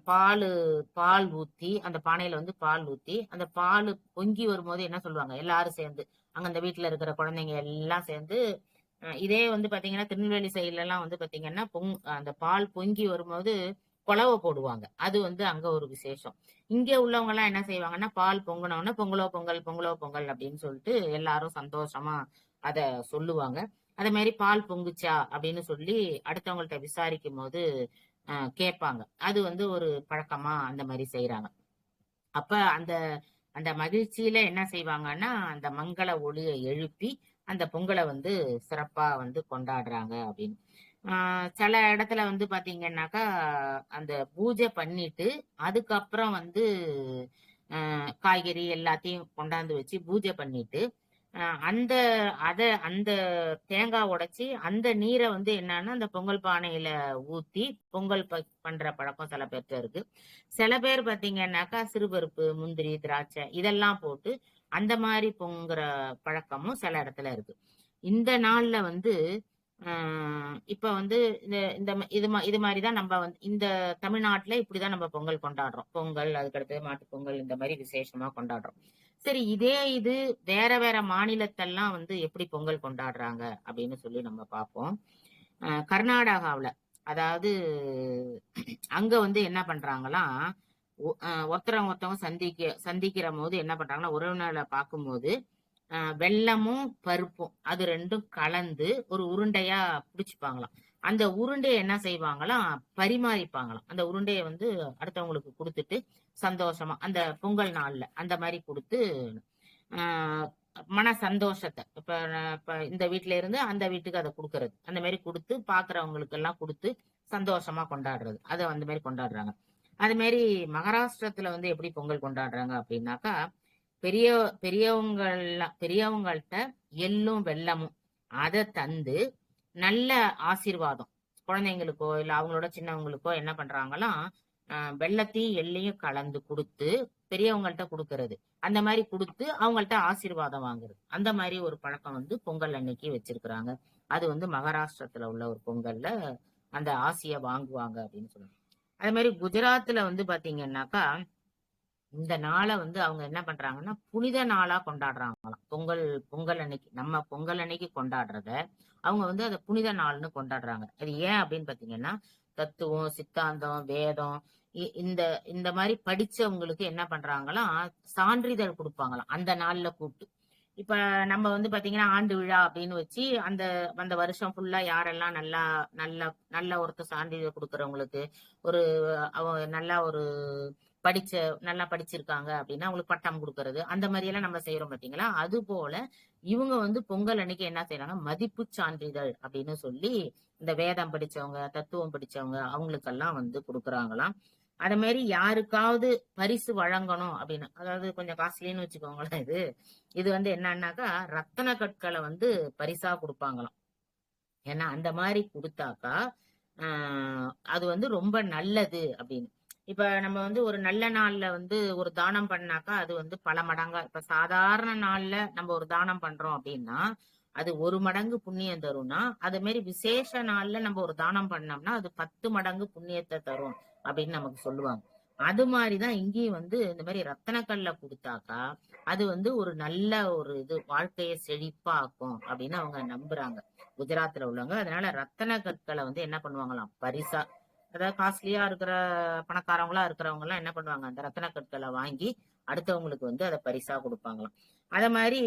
பால் ஊத்தி, அந்த பானையில வந்து பால் ஊத்தி அந்த பால் பொங்கி வரும்போது என்ன சொல்லுவாங்க, எல்லாரும் சேர்ந்து அங்க அந்த வீட்டுல இருக்கிற குழந்தைங்க எல்லாம் சேர்ந்து, இதே வந்து பாத்தீங்கன்னா திருநெல்வேலி சைடுல எல்லாம் வந்து பாத்தீங்கன்னா அந்த பால் பொங்கி வரும்போது குலவை போடுவாங்க. அது வந்து அங்க ஒரு விசேஷம். இங்க உள்ளவங்க எல்லாம் என்ன செய்வாங்கன்னா, பால் பொங்கினோன்னா பொங்கலோ பொங்கல் அப்படின்னு சொல்லிட்டு எல்லாரும் சந்தோஷமா அத சொல்லுவாங்க. அதே மாதிரி பால் பொங்குச்சா அப்படின்னு சொல்லி அடுத்தவங்கள்ட்ட விசாரிக்கும் போது கேட்பாங்க. அது வந்து ஒரு பழக்கமா அந்த மாதிரி செய்யறாங்க. அப்ப அந்த அந்த மகிழ்ச்சியில என்ன செய்வாங்கன்னா, அந்த மங்கள ஒளியை எழுப்பி அந்த பொங்கலை வந்து சிறப்பா வந்து கொண்டாடுறாங்க அப்படின்னு. சில இடத்துல வந்து பாத்தீங்கன்னாக்கா அந்த பூஜை பண்ணிட்டு அதுக்கப்புறம் வந்து காய்கறி எல்லாத்தையும் கொண்டாந்து வச்சு பூஜை பண்ணிட்டு அந்த அந்த தேங்காய் உடைச்சி அந்த நீரை வந்து என்னன்னா அந்த பொங்கல் பானையில ஊத்தி பொங்கல் பண்ற பழக்கம் சில பேர்ட்ட இருக்கு. சில பேர் பாத்தீங்கன்னாக்கா சிறுபருப்பு முந்திரி திராட்சை இதெல்லாம் போட்டு அந்த மாதிரி பொங்குற பழக்கமும் சில இடத்துல இருக்கு. இந்த நாள்ல வந்து இப்ப வந்து இது மாதிரிதான் நம்ம வந்து இந்த தமிழ்நாட்டுல இப்படிதான் நம்ம பொங்கல் கொண்டாடுறோம். பொங்கல் அதுக்கடுத்து மாட்டு பொங்கல் இந்த மாதிரி விசேஷமா கொண்டாடுறோம். சரி, இது வேற வேற மாநிலத்தெல்லாம் வந்து எப்படி பொங்கல் கொண்டாடுறாங்க அப்படின்னு சொல்லி நம்ம பார்ப்போம். கர்நாடகாவுல, அதாவது அங்க வந்து என்ன பண்றாங்களாம், ஒருத்தவங்க சந்திக்கிற போது என்ன பண்றாங்கன்னா, உறவினர்களை பார்க்கும்போது வெல்லமும் பருப்பும் அது ரெண்டும் கலந்து ஒரு உருண்டையா பிடிச்சுப்பாங்களாம். அந்த உருண்டையை என்ன செய்வாங்களாம், பரிமாறிப்பாங்களாம். அந்த உருண்டையை வந்து அடுத்தவங்களுக்கு கொடுத்துட்டு சந்தோஷமா அந்த பொங்கல் நாள்ல அந்த மாதிரி கொடுத்து ஆஹ் மன சந்தோஷத்தை இப்ப இந்த வீட்ல இருந்து அந்த வீட்டுக்கு அதை கொடுக்கறது, அந்த மாதிரி கொடுத்து பாக்குறவங்களுக்கு எல்லாம் கொடுத்து சந்தோஷமா கொண்டாடுறது, அதை அந்த மாதிரி கொண்டாடுறாங்க. அது மாதிரி மகாராஷ்டிரத்துல வந்து எப்படி பொங்கல் கொண்டாடுறாங்க அப்படின்னாக்கா, பெரிய பெரியவங்கள்ட்ட எள்ளும் வெல்லமும் அதை தந்து நல்ல ஆசீர்வாதம் குழந்தைங்களுக்கோ இல்ல அவங்களோட சின்னவங்களுக்கோ என்ன பண்றாங்களாம், வெள்ளத்தையும் எள்ளையும் கலந்து கொடுத்து பெரியவங்கள்ட்ட கொடுக்கறது, அந்த மாதிரி கொடுத்து அவங்கள்ட்ட ஆசீர்வாதம் வாங்குறது, அந்த மாதிரி ஒரு பழக்கம் வந்து பொங்கல் அன்னைக்கு வச்சிருக்கிறாங்க. அது வந்து மகாராஷ்டிரத்துல உள்ள ஒரு பொங்கல்ல அந்த ஆசைய வாங்குவாங்க அப்படின்னு சொல்லுவாங்க. அதே மாதிரி குஜராத்ல வந்து பாத்தீங்கன்னாக்கா, இந்த நாளை வந்து அவங்க என்ன பண்றாங்கன்னா புனித நாளா கொண்டாடுறாங்களாம். பொங்கல் அன்னைக்கு நம்ம பொங்கல் அன்னைக்கு கொண்டாடுறத அவங்க வந்து அதை புனித நாள்னு கொண்டாடுறாங்க. அது ஏன் அப்படின்னு பாத்தீங்கன்னா, தத்துவம், சித்தாந்தம், வேதம் இந்த இந்த மாதிரி படிச்சவங்களுக்கு என்ன பண்றாங்களாம், சான்றிதழ் கொடுப்பாங்களாம் அந்த நாள்ல கூப்பிட்டு. இப்ப நம்ம வந்து பாத்தீங்கன்னா ஆண்டு விழா அப்படின்னு வச்சு அந்த அந்த வருஷம் ஃபுல்லா யாரெல்லாம் நல்லா நல்ல நல்ல ஒருத்தர் சான்றிதழ் கொடுக்கறவங்களுக்கு ஒரு நல்லா ஒரு நல்லா படிச்சிருக்காங்க அப்படின்னா அவங்களுக்கு பட்டம் கொடுக்கறது, அந்த மாதிரி எல்லாம் நம்ம செய்யறோம் பாத்தீங்களா. அது போல இவங்க வந்து பொங்கல் அன்னைக்கு என்ன செய்யறாங்க, மதிப்பு சான்றிதழ் அப்படின்னு சொல்லி இந்த வேதம் படிச்சவங்க, தத்துவம் படிச்சவங்க அவங்களுக்கெல்லாம் வந்து கொடுக்குறாங்களாம். அதே மாதிரி யாருக்காவது பரிசு வழங்கணும் அப்படின்னு, அதாவது கொஞ்சம் காஸ்ட்லின்னு வச்சுக்கோங்களேன், இது இது வந்து என்னன்னாக்கா ரத்தன கற்களை வந்து பரிசா கொடுப்பாங்களாம். ஏன்னா அந்த மாதிரி கொடுத்தாக்கா அது வந்து ரொம்ப நல்லது அப்படின்னு. இப்ப நம்ம வந்து ஒரு நல்ல நாள்ல வந்து ஒரு தானம் பண்ணாக்கா அது வந்து பல மடங்கா, இப்ப சாதாரண நாள்ல நம்ம ஒரு தானம் பண்றோம் அப்படின்னா அது 1 மடங்கு புண்ணியம் தரும்னா, அது மாதிரி விசேஷ நாள்ல நம்ம ஒரு தானம் பண்ணோம்னா அது 10 மடங்கு புண்ணியத்தை தரும் அப்படின்னு நமக்கு சொல்லுவாங்க. அது மாதிரிதான் இங்கேயும் வந்து இந்த மாதிரி ரத்தனக்கல்ல கொடுத்தாக்கா அது வந்து ஒரு நல்ல ஒரு இது வாழ்க்கையை செழிப்பாக்கும் அப்படின்னு அவங்க நம்புறாங்க குஜராத்ல உள்ளவங்க. அதனால ரத்தன கற்களை வந்து என்ன பண்ணுவாங்களாம், பரிசா, அதாவது காஸ்ட்லியா இருக்கிற பணக்காரங்களா இருக்கிறவங்க எல்லாம் என்ன பண்ணுவாங்க, அந்த ரத்தன கற்களை வாங்கி அடுத்தவங்களுக்கு வந்து அதை பரிசா கொடுப்பாங்களாம். அத மாதிரி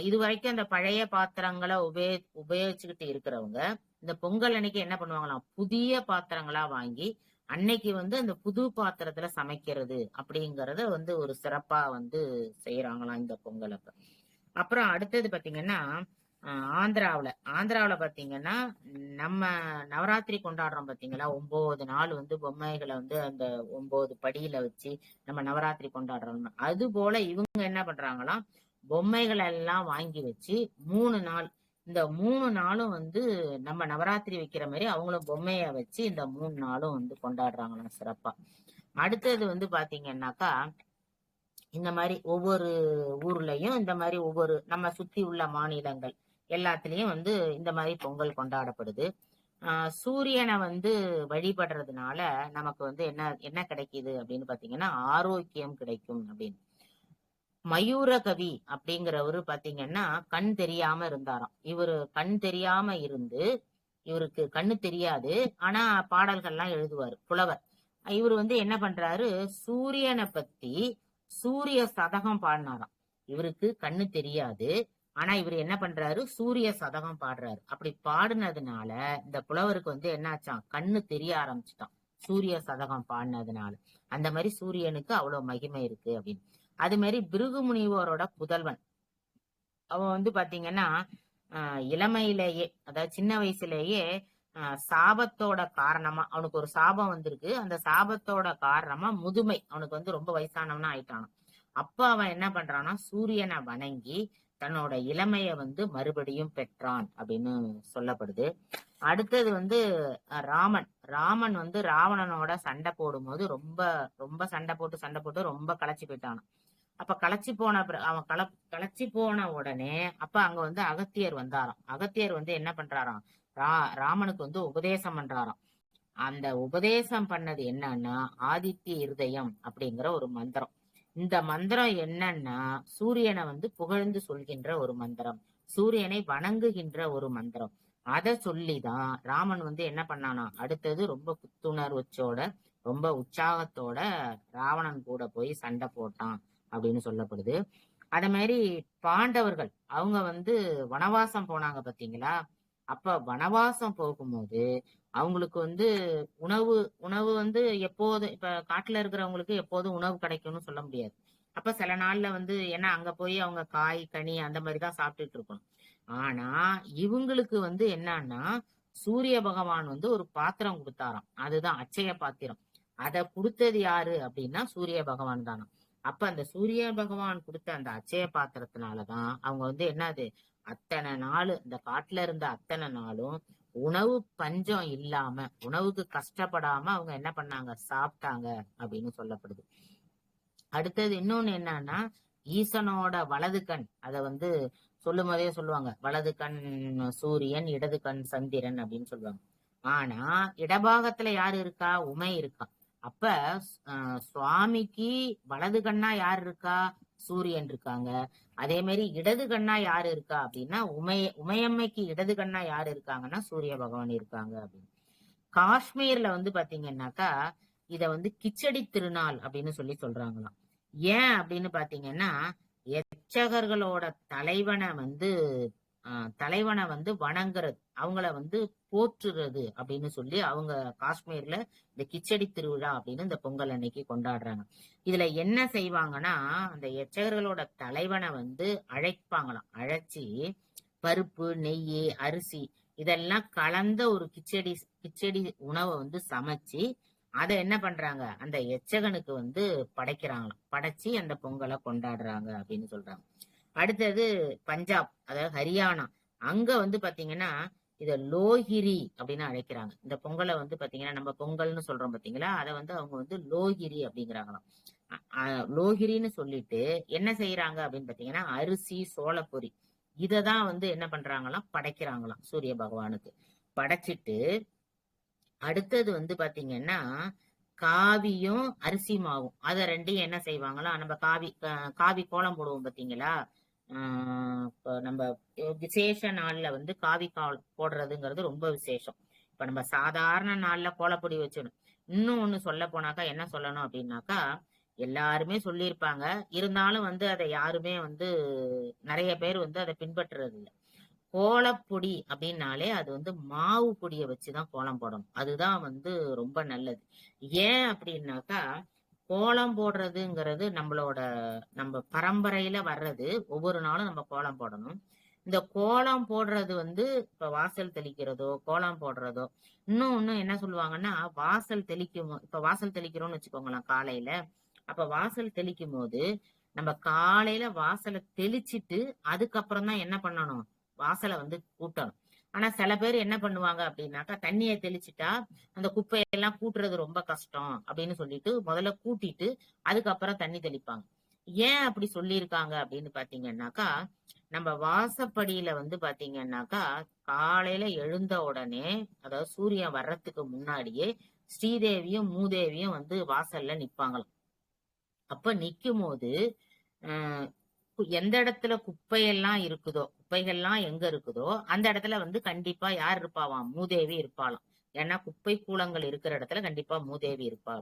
இது வரைக்கும் அந்த பழைய பாத்திரங்களை உபயோகிச்சுக்கிட்டு இருக்கிறவங்க இந்த பொங்கல் அன்னைக்கு என்ன பண்ணுவாங்களாம், புதிய பாத்திரங்களா வாங்கி அன்னைக்கு வந்து அந்த புது பாத்திரத்துல சமைக்கிறது அப்படிங்கறத வந்து ஒரு சிறப்பா வந்து செய்யறாங்களாம் இந்த பொங்கல் அப்ப. அப்புறம் அடுத்தது பாத்தீங்கன்னா ஆந்திராவுல பாத்தீங்கன்னா நம்ம நவராத்திரி கொண்டாடுறோம் பாத்தீங்களா, 9 நாள் வந்து பொம்மைகளை வந்து அந்த 9 படியில வச்சு நம்ம நவராத்திரி கொண்டாடுறோம். அது போல இவங்க என்ன பண்றாங்களாம், பொம்மைகளை எல்லாம் வாங்கி வச்சு 3 நாள், இந்த 3 நாளும் வந்து நம்ம நவராத்திரி வைக்கிற மாதிரி அவங்களும் பொம்மைய வச்சு இந்த 3 நாளும் வந்து கொண்டாடுறாங்களாம் சிறப்பா. அடுத்தது வந்து பாத்தீங்கன்னாக்கா, இந்த மாதிரி ஒவ்வொரு ஊர்லயும் இந்த மாதிரி ஒவ்வொரு நம்ம சுத்தி உள்ள மாநிலங்கள் எல்லாத்துலயும் வந்து இந்த மாதிரி பொங்கல் கொண்டாடப்படுது. சூரியனை வந்து வழிபடுறதுனால நமக்கு வந்து என்ன என்ன கிடைக்குது அப்படின்னு பாத்தீங்கன்னா ஆரோக்கியம் கிடைக்கும் அப்படின்னு. மயூரகவி அப்படிங்கிறவரு பாத்தீங்கன்னா கண் தெரியாம இருந்தாராம். இவரு கண் தெரியாம இருந்து, இவருக்கு கண்ணு தெரியாது, ஆனா பாடல்கள்லாம் எழுதுவாரு, புலவர். இவரு வந்து என்ன பண்றாரு, சூரியனை பத்தி சூரிய சதகம் பாடினாராம். இவருக்கு கண்ணு தெரியாது, ஆனா இவர் என்ன பண்றாரு, சூரிய சதகம் பாடுறாரு. அப்படி பாடுனதுனால இந்த புலவருக்கு வந்து என்னாச்சான், கண்ணு தெரிய ஆரம்பிச்சுட்டான் சூரிய சதகம் பாடினதுனால. அந்த மாதிரி சூரியனுக்கு அவ்வளவு மகிமை இருக்கு அப்படின்னு. அது மாதிரி பிருகு முனிவோரோட புதல்வன் அவன் வந்து பாத்தீங்கன்னா இளமையிலேயே, அதாவது சின்ன வயசுலேயே சாபத்தோட காரணமா அவனுக்கு ஒரு சாபம் வந்திருக்கு. அந்த சாபத்தோட காரணமா முதுமை, அவனுக்கு வந்து ரொம்ப வயசானவனா ஆயிட்டானான். அப்ப அவன் என்ன பண்றான்னா சூரியனை வணங்கி தன்னோட இளமைய வந்து மறுபடியும் பெற்றான் அப்படின்னு சொல்லப்படுது. அடுத்தது வந்து ராமன் வந்து ராவணனோட சண்டை போடும்போது ரொம்ப ரொம்ப சண்டை போட்டு ரொம்ப களைச்சு போயிட்டான். அப்ப களைச்சு போன உடனே அப்ப அங்க வந்து அகத்தியர் வந்தாராம். அகத்தியர் வந்து என்ன பண்றாராம், ராமனுக்கு வந்து உபதேசம் பண்றாராம். அந்த உபதேசம் பண்ணது என்னன்னா ஆதித்ய இருதயம் அப்படிங்கிற ஒரு மந்திரம். இந்த மந்திரம் என்னன்னா சூரியனை வந்து புகழ்ந்து சொல்கின்ற ஒரு மந்திரம், சூரியனை வணங்குகின்ற ஒரு மந்திரம். அத சொல்லிதான் ராமன் வந்து என்ன பண்ணானா, அடுத்தது ரொம்ப புத்துணர்வச்சோட ரொம்ப உற்சாகத்தோட ராவணன் கூட போய் சண்டை போட்டான் அப்படின்னு சொல்லப்படுது. அத மாதிரி பாண்டவர்கள் அவங்க வந்து வனவாசம் போனாங்க பாத்தீங்களா, அப்ப வனவாசம் போகும்போது அவங்களுக்கு வந்து உணவு உணவு வந்து எப்போதும் இப்ப காட்டுல இருக்கிறவங்களுக்கு எப்போதும் உணவு கிடைக்கும்னு சொல்ல முடியாது. அப்ப சில நாள்ல வந்து ஏன்னா அங்க போய் அவங்க காய் கனி அந்த மாதிரிதான் சாப்பிட்டுட்டு இருக்கணும். ஆனா இவங்களுக்கு வந்து என்னன்னா சூரிய பகவான் வந்து ஒரு பாத்திரம் கொடுத்தாராம். அதுதான் அட்சய பாத்திரம். அத கொடுத்தது யாரு அப்படின்னா சூரிய பகவான் தானா. அப்ப அந்த சூரிய பகவான் கொடுத்த அந்த அட்சய பாத்திரத்தினாலதான் அவங்க வந்து என்னது அத்தனை நாள் இந்த காட்டுல இருந்த அத்தனை நாளும் உணவு பஞ்சம் இல்லாம உணவுக்கு கஷ்டப்படாம அவங்க என்ன பண்ணாங்க சாப்பிட்டாங்க அப்படின்னு சொல்லப்படுது. அடுத்தது இன்னொன்னு என்னன்னா ஈசனோட வலது கண் அத வந்து சொல்லும் போதே சொல்லுவாங்க, வலது கண் சூரியன் இடது கண் சந்திரன் அப்படின்னு சொல்லுவாங்க. ஆனா இடபாகத்துல யாரு இருக்கா? உமை இருக்கா. அப்ப சுவாமிக்கு வலது கண்ணா யார் இருக்கா? சூரியன் இருக்காங்க. அதே மாதிரி இடது கண்ணா யாரு இருக்கா அப்படின்னா உமையம்மைக்கு இடது கண்ணா யாரு இருக்காங்கன்னா சூரிய பகவான் இருக்காங்க அப்படின்னு. காஷ்மீர்ல வந்து பாத்தீங்கன்னாக்கா இத வந்து கிச்சடி திருநாள் அப்படின்னு சொல்லி சொல்றாங்களாம். ஏன் அப்படின்னு பாத்தீங்கன்னா எச்சகர்களோட தலைவனை வந்து வணங்குறது, அவங்கள வந்து போற்றுறது அப்படின்னு சொல்லி அவங்க காஷ்மீர்ல இந்த கிச்சடி திருவிழா அப்படின்னு இந்த பொங்கல் அன்னைக்கு கொண்டாடுறாங்க. இதுல என்ன செய்வாங்கன்னா அந்த எச்சகர்களோட தலைவனை வந்து அழைப்பாங்களாம். அழைச்சி பருப்பு நெய் அரிசி இதெல்லாம் கலந்த ஒரு கிச்சடி உணவை வந்து சமைச்சு அதை என்ன பண்றாங்க அந்த எச்சகனுக்கு வந்து படைக்கிறாங்களாம். படைச்சு அந்த பொங்கலை கொண்டாடுறாங்க அப்படின்னு சொல்றாங்க. அடுத்தது பஞ்சாப், அதாவது ஹரியானா. அங்க வந்து பாத்தீங்கன்னா இத லோஹிரி அப்படின்னு அழைக்கிறாங்க. இந்த பொங்கலை வந்து பாத்தீங்கன்னா நம்ம பொங்கல்னு சொல்றோம் பாத்தீங்களா, அதை வந்து அவங்க வந்து லோஹிரி அப்படிங்கிறாங்களாம். லோஹிரின்னு சொல்லிட்டு என்ன செய்யறாங்க அப்படின்னு பாத்தீங்கன்னா அரிசி சோளப்பொரி இததான் வந்து என்ன பண்றாங்களாம் படைக்கிறாங்களாம் சூரிய பகவானுக்கு. படைச்சிட்டு அடுத்தது வந்து பாத்தீங்கன்னா காவியும் அரிசி மாவும் அத ரெண்டையும் என்ன செய்வாங்களா, நம்ம காவி கோலம் போடுவோம் பாத்தீங்களா. இப்ப நம்ம விசேஷ நாள்ல வந்து காவி போடுறதுங்கிறது ரொம்ப விசேஷம். இப்ப நம்ம சாதாரண நாள்ல கோலப்பொடி வச்சிடணும். இன்னும் ஒண்ணு சொல்ல போனாக்கா என்ன சொல்லணும் அப்படின்னாக்கா எல்லாருமே சொல்லியிருப்பாங்க, இருந்தாலும் வந்து அதை யாருமே வந்து நிறைய பேர் வந்து அதை பின்பற்றுறது இல்லை. கோலப்பொடி அப்படின்னாலே அது வந்து மாவு பொடியை வச்சுதான் கோலம் போடணும். அதுதான் வந்து ரொம்ப நல்லது. ஏன் அப்படின்னாக்கா கோலம் போடுறதுங்கிறது நம்ம பரம்பரையில வர்றது. ஒவ்வொரு நாளும் நம்ம கோலம் போடணும். இந்த கோலம் போடுறது வந்து இப்ப வாசல் தெளிக்கிறதோ கோலம் போடுறதோ இன்னும் என்ன சொல்லுவாங்கன்னா இப்ப வாசல் தெளிக்கிறோம்னு வச்சுக்கோங்களேன் காலையில. அப்ப வாசல் தெளிக்கும் போது நம்ம காலையில வாசலை தெளிச்சிட்டு அதுக்கப்புறம் தான் என்ன பண்ணணும் வாசலை வந்து கூட்டணும். ஆனா சில பேர் என்ன பண்ணுவாங்க அப்படின்னாக்கா தண்ணியை தெளிச்சிட்டா அந்த குப்பையெல்லாம் கூட்டுறது ரொம்ப கஷ்டம் அப்படின்னு சொல்லிட்டு முதல்ல கூட்டிட்டு அதுக்கப்புறம் தண்ணி தெளிப்பாங்க. ஏன் அப்படி சொல்லியிருக்காங்க அப்படின்னு பாத்தீங்கன்னாக்கா நம்ம வாசப்படியில வந்து பாத்தீங்கன்னாக்கா காலையில எழுந்த உடனே அதாவது சூரியன் வர்றதுக்கு முன்னாடியே ஸ்ரீதேவியும் மூதேவியும் வந்து வாசல்ல நிப்பாங்களாம். அப்ப நிக்கும் போது எந்த இடத்துல குப்பைகள்லாம் எங்க இருக்குதோ அந்த இடத்துல வந்து கண்டிப்பா யார் இருப்பாவாம்? மூதேவி இருப்பாளாம். ஏன்னா குப்பை கூலங்கள் இருக்கிற இடத்துல கண்டிப்பா மூதேவி இருப்பா.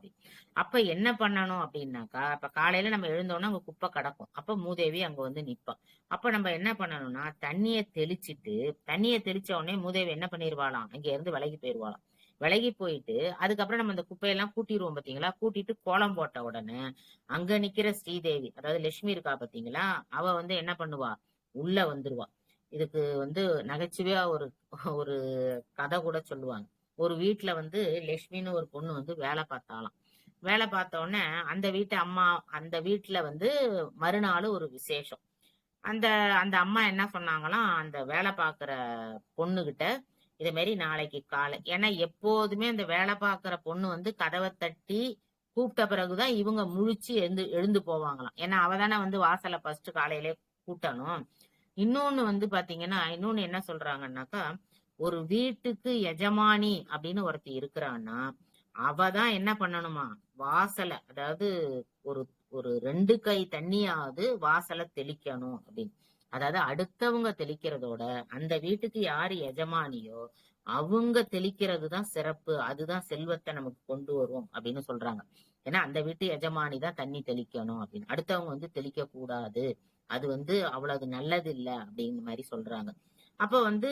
அப்ப என்ன பண்ணணும் அப்படின்னாக்கா இப்ப காலையில நம்ம எழுந்தோம்னா அங்க குப்பை கிடக்கும். அப்ப மூதேவி அங்க வந்து நிப்பா. அப்ப நம்ம என்ன பண்ணணும்னா தண்ணியை தெளிச்ச உடனே மூதேவி என்ன பண்ணிருவாளாம், அங்க இருந்து விலகி போயிருவாளாம். விலகி போயிட்டு அதுக்கப்புறம் நம்ம இந்த குப்பையெல்லாம் கூட்டிடுவோம் பாத்தீங்களா. கூட்டிட்டு கோலம் போட்ட உடனே அங்க நிக்கிற ஸ்ரீதேவி அதாவது லட்சுமி இருக்கா பாத்தீங்களா, அவ வந்து என்ன பண்ணுவா உள்ள வந்துருவா. இதுக்கு வந்து நகைச்சுவையா ஒரு ஒரு கதை கூட சொல்லுவாங்க. ஒரு வீட்டுல வந்து லட்சுமின்னு ஒரு பொண்ணு வந்து வேலை பார்த்தாலாம். வேலை பார்த்த உடனே அந்த வீட்டுல வந்து மறுநாள் ஒரு விசேஷம். அந்த அந்த அம்மா என்ன சொன்னாங்களாம் அந்த வேலை பார்க்கிற பொண்ணுகிட்ட, இதே மாதிரி நாளைக்கு காலை, ஏன்னா எப்போதுமே அந்த வேலை பார்க்கிற பொண்ணு வந்து கதவை தட்டி கூப்பிட்ட பிறகுதான் இவங்க முழிச்சு எழுந்து போவாங்களாம். ஏன்னா அவதானே வந்து வாசலை ஃபர்ஸ்ட் காலையிலே கூட்டணும். இன்னொன்னு வந்து பாத்தீங்கன்னா இன்னொன்னு என்ன சொல்றாங்கன்னாக்கா ஒரு வீட்டுக்கு எஜமானி அப்படின்னு ஒருத்தி இருக்கிறான்னா அவதான் என்ன பண்ணணுமா வாசலை அதாவது ஒரு ஒரு 2 கை தண்ணியாவது வாசலை தெளிக்கணும் அப்படின்னு. அதாவது அடுத்தவங்க தெளிக்கிறதோட அந்த வீட்டுக்கு யாரு எஜமானியோ அவங்க தெளிக்கிறது தான் சிறப்பு, அதுதான் செல்வத்தை நமக்கு கொண்டு வரும் அப்படின்னு சொல்றாங்க. ஏன்னா அந்த வீட்டு எஜமானி தான் தண்ணி தெளிக்கணும் அப்படின்னு, அடுத்தவங்க வந்து தெளிக்க கூடாது, அது வந்து அவ்வளவு நல்லது இல்லை அப்படிங்கிற மாதிரி சொல்றாங்க. அப்ப வந்து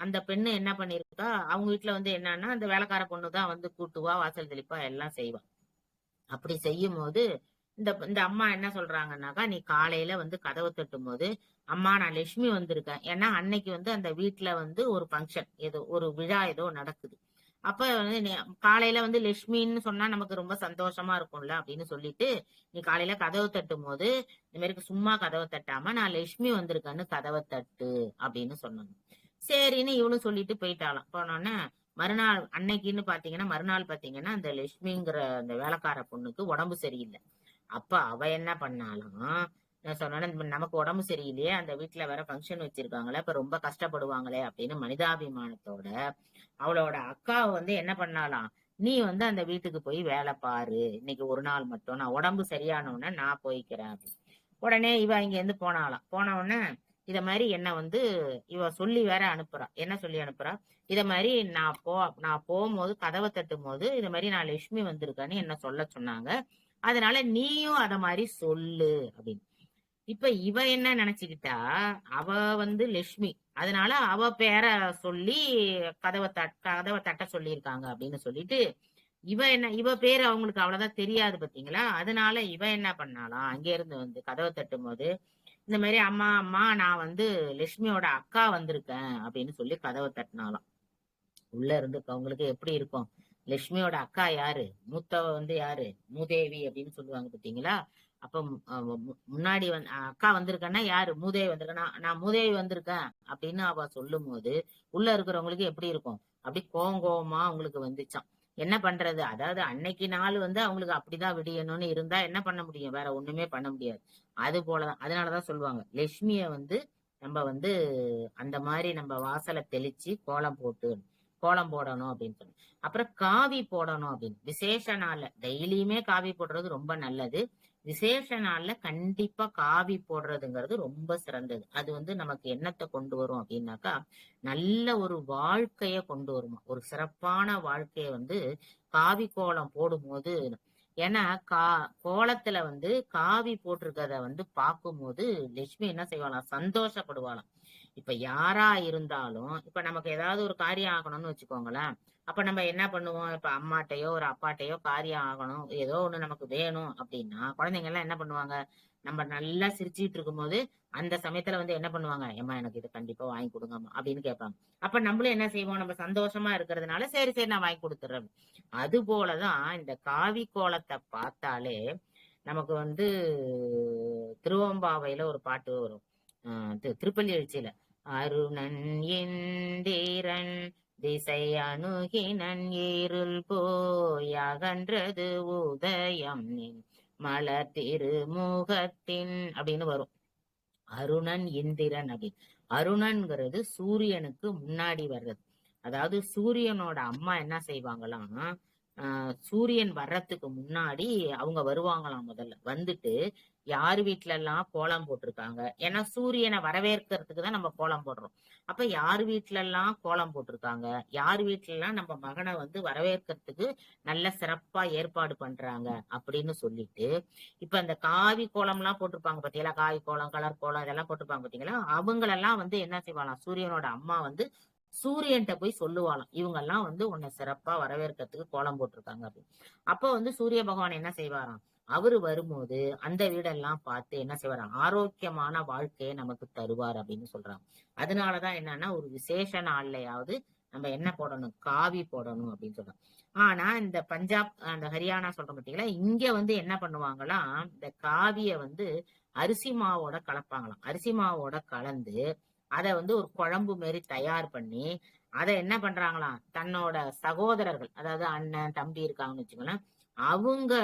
அந்த பெண்ணு என்ன பண்ணிருக்கா, அவங்க வீட்டுல வந்து என்னன்னா அந்த வேலைக்கார பொண்ணுதான் வந்து கூட்டுவா, வாசல் தெளிப்பா, எல்லாம் செய்வா. அப்படி செய்யும் போது இந்த இந்த அம்மா என்ன சொல்றாங்கன்னாக்கா, நீ காலையில வந்து கதவை தட்டும் போது, அம்மா நான் லட்சுமி வந்திருக்கேன். ஏன்னா அன்னைக்கு வந்து அந்த வீட்டுல வந்து ஒரு ஃபங்க்ஷன், ஏதோ ஒரு விழா ஏதோ நடக்குது. அப்ப வந்து காலையில வந்து லட்சுமின்னு சொன்னா நமக்கு ரொம்ப சந்தோஷமா இருக்கும்ல அப்படின்னு சொல்லிட்டு, நீ காலையில கதவை தட்டும் போது இந்த மாதிரி சும்மா கதவை தட்டாம நான் லட்சுமி வந்திருக்கேன்னு கதவை தட்டு அப்படின்னு சொன்னாங்க. சரின்னு இவளும் சொல்லிட்டு போயிட்டாளாம். போனோடனே மறுநாள் அன்னைக்குன்னு பாத்தீங்கன்னா, மறுநாள் பாத்தீங்கன்னா அந்த லட்சுமிங்கிற அந்த வேலைக்கார பொண்ணுக்கு உடம்பு சரியில்லை. அப்ப அவ என்ன பண்ணாலும், நான் சொன்னேன் நமக்கு உடம்பு சரியில்லையே, அந்த வீட்டுல வேற ஃபங்க்ஷன் வச்சிருக்காங்களே, இப்ப ரொம்ப கஷ்டப்படுவாங்களே அப்படின்னு மனிதாபிமானத்தோட அவளோட அக்காவை வந்து என்ன பண்ணாலாம், நீ வந்து அந்த வீட்டுக்கு போய் வேலை பாரு, இன்னைக்கு ஒரு நாள் மட்டும் நான் உடம்பு சரியான உடனே நான் போய்க்கிறேன் அப்படின்னு. உடனே இவ இங்க இருந்து போனாலாம். போன உடனே இத மாதிரி என்ன வந்து இவ சொல்லி வேற அனுப்புறா. என்ன சொல்லி அனுப்புறா, இத மாதிரி நான் போகும்போது கதவை தட்டும் போது இத மாதிரி நான் லட்சுமி வந்திருக்கேன்னு என்ன சொல்ல சொன்னாங்க, அதனால நீயும் அத மாதிரி சொல்லு அப்படின்னு. இப்ப இவ என்ன நினைச்சுக்கிட்டா, அவ வந்து லட்சுமி, அதனால அவ பேரை சொல்லி கதவை தட்ட சொல்லியிருக்காங்க அப்படின்னு சொல்லிட்டு, இவ பேரு அவங்களுக்கு அவ்வளவுதான் தெரியாது பாத்தீங்களா. அதனால இவ என்ன பண்ணாலாம், அங்க இருந்து வந்து கதவை தட்டும் போது இந்த மாதிரி அம்மா அம்மா நான் வந்து லட்சுமியோட அக்கா வந்திருக்கேன் அப்படின்னு சொல்லி கதவை தட்டினாலாம். உள்ள இருந்து அவங்களுக்கு எப்படி இருக்கும், லட்சுமியோட அக்கா யாரு, மூத்தவ வந்து யாரு, மூதேவி அப்படின்னு சொல்லுவாங்க பாத்தீங்களா. அப்ப முன்னாடி வந்து அக்கா வந்திருக்கேன்னா யாரு, மூதேவி வந்திருக்கேன், நான் மூதேவி வந்திருக்கேன் அப்படின்னு அவ சொல்லும் போது உள்ள இருக்கிறவங்களுக்கு எப்படி இருக்கும், அப்படி கோவமா அவங்களுக்கு வந்துச்சான். என்ன பண்றது, அதாவது அன்னைக்கு நாள் வந்து அவங்களுக்கு அப்படிதான் விடியணும்னு இருந்தா என்ன பண்ண முடியும், வேற ஒண்ணுமே பண்ண முடியாது. அது போலதான், அதனாலதான் சொல்லுவாங்க லட்சுமிய வந்து நம்ம வந்து அந்த மாதிரி நம்ம வாசலை தெளிச்சு கோலம் போடணும் அப்படின்னு சொல்லி. அப்புறம் காவி போடணும் அப்படின்னு, விசேஷ நாள்ல டெய்லியுமே காவி போடுறது ரொம்ப நல்லது. விசேஷ நாள்ல கண்டிப்பா காவி போடுறதுங்கிறது ரொம்ப சிறந்தது. அது வந்து நமக்கு என்னத்தை கொண்டு வரும் அப்படின்னாக்கா, நல்ல ஒரு வாழ்க்கைய கொண்டு வருமா, ஒரு சிறப்பான வாழ்க்கைய வந்து காவி கோலம் போடும்போது. ஏன்னா கோலத்துல வந்து காவி போட்டிருக்கத வந்து பார்க்கும்போது லட்சுமி என்ன செய்வாளாம், சந்தோஷப்படுவாளாம். இப்ப யாரா இருந்தாலும், இப்ப நமக்கு ஏதாவது ஒரு காரியம் ஆகணும்னு வச்சுக்கோங்களேன். அப்ப நம்ம என்ன பண்ணுவோம், இப்ப அம்மாட்டையோ ஒரு அப்பாட்டையோ காரியம் ஆகணும், ஏதோ ஒண்ணு நமக்கு வேணும் அப்படின்னா குழந்தைங்க எல்லாம் என்ன பண்ணுவாங்க, நம்ம நல்லா சிரிச்சுட்டு இருக்கும்போது அந்த சமயத்துல வந்து என்ன பண்ணுவாங்க, ஏம்மா எனக்கு இது கண்டிப்பா வாங்கி கொடுங்கம்மா அப்படின்னு கேட்பாங்க. அப்ப நம்மளும் என்ன செய்வோம், நம்ம சந்தோஷமா இருக்கிறதுனால சரி சரி நான் வாங்கி கொடுத்துறேன். அது போலதான் இந்த காவி கோலத்தை பார்த்தாலே நமக்கு வந்து திருவம்பாவையில ஒரு பாட்டு வரும், திருப்பள்ளி எழுச்சியில, அருணன் எந்தீரன் திசை அணுகினன் இருள் போய் அகன்றது உதயம் நின் மலர் திருமுகத்தின் அப்படின்னு வரும். அருணன் இந்திரன் அப்படின்னு, அருணன்கிறது சூரியனுக்கு முன்னாடி வர்றது. அதாவது சூரியனோட அம்மா என்ன செய்வாங்களாம், சூரியன் வர்றதுக்கு முன்னாடி அவங்க வருவாங்களாம். முதல்ல வந்துட்டு யார் வீட்டுல எல்லாம் கோலம் போட்டிருக்காங்க, ஏன்னா சூரியனை வரவேற்கிறதுக்கு தான் நம்ம கோலம் போடுறோம். அப்ப யார் வீட்டுல எல்லாம் கோலம் போட்டிருக்காங்க, யார் வீட்டுல எல்லாம் நம்ம மகனை வந்து வரவேற்கிறதுக்கு நல்ல சிறப்பா ஏற்பாடு பண்றாங்க அப்படின்னு சொல்லிட்டு, இப்ப இந்த காவி கோலம் எல்லாம் போட்டிருப்பாங்க பாத்தீங்களா, காவி கோலம் கலர் கோலம் இதெல்லாம் போட்டிருப்பாங்க பாத்தீங்களா, அவங்களெல்லாம் வந்து என்ன செய்வாங்களாம், சூரியனோட அம்மா வந்து சூரியன்ட்ட போய் சொல்லுவாளாம், இவங்க எல்லாம் வந்து உன்னை சிறப்பா வரவேற்கிறதுக்கு கோலம் போட்டிருக்காங்க அப்படின்னு. அப்ப வந்து சூரிய பகவான் என்ன செய்வாராம், அவரு வரும்போது அந்த வீடெல்லாம் பார்த்து என்ன செய்வாராம், ஆரோக்கியமான வாழ்க்கையை நமக்கு தருவார் அப்படின்னு சொல்றாங்க. அதனாலதான் என்னன்னா, ஒரு விசேஷ நாள்லயாவது நம்ம என்ன போடணும், காவி போடணும் அப்படின்னு சொல்றாங்க. ஆனா இந்த பஞ்சாப் அந்த ஹரியானா சொல்றோம் பார்த்தீங்களா, இங்க வந்து என்ன பண்ணுவாங்களாம், இந்த காவிய வந்து அரிசி மாவோட கலப்பாங்களாம். அரிசி மாவோட கலந்து அதை வந்து ஒரு குழம்பு மாரி தயார் பண்ணி அதை என்ன பண்றாங்களாம், தன்னோட சகோதரர்கள், அதாவது அண்ணன் தம்பி இருக்காங்கன்னு வச்சுக்கோங்களேன், அவங்க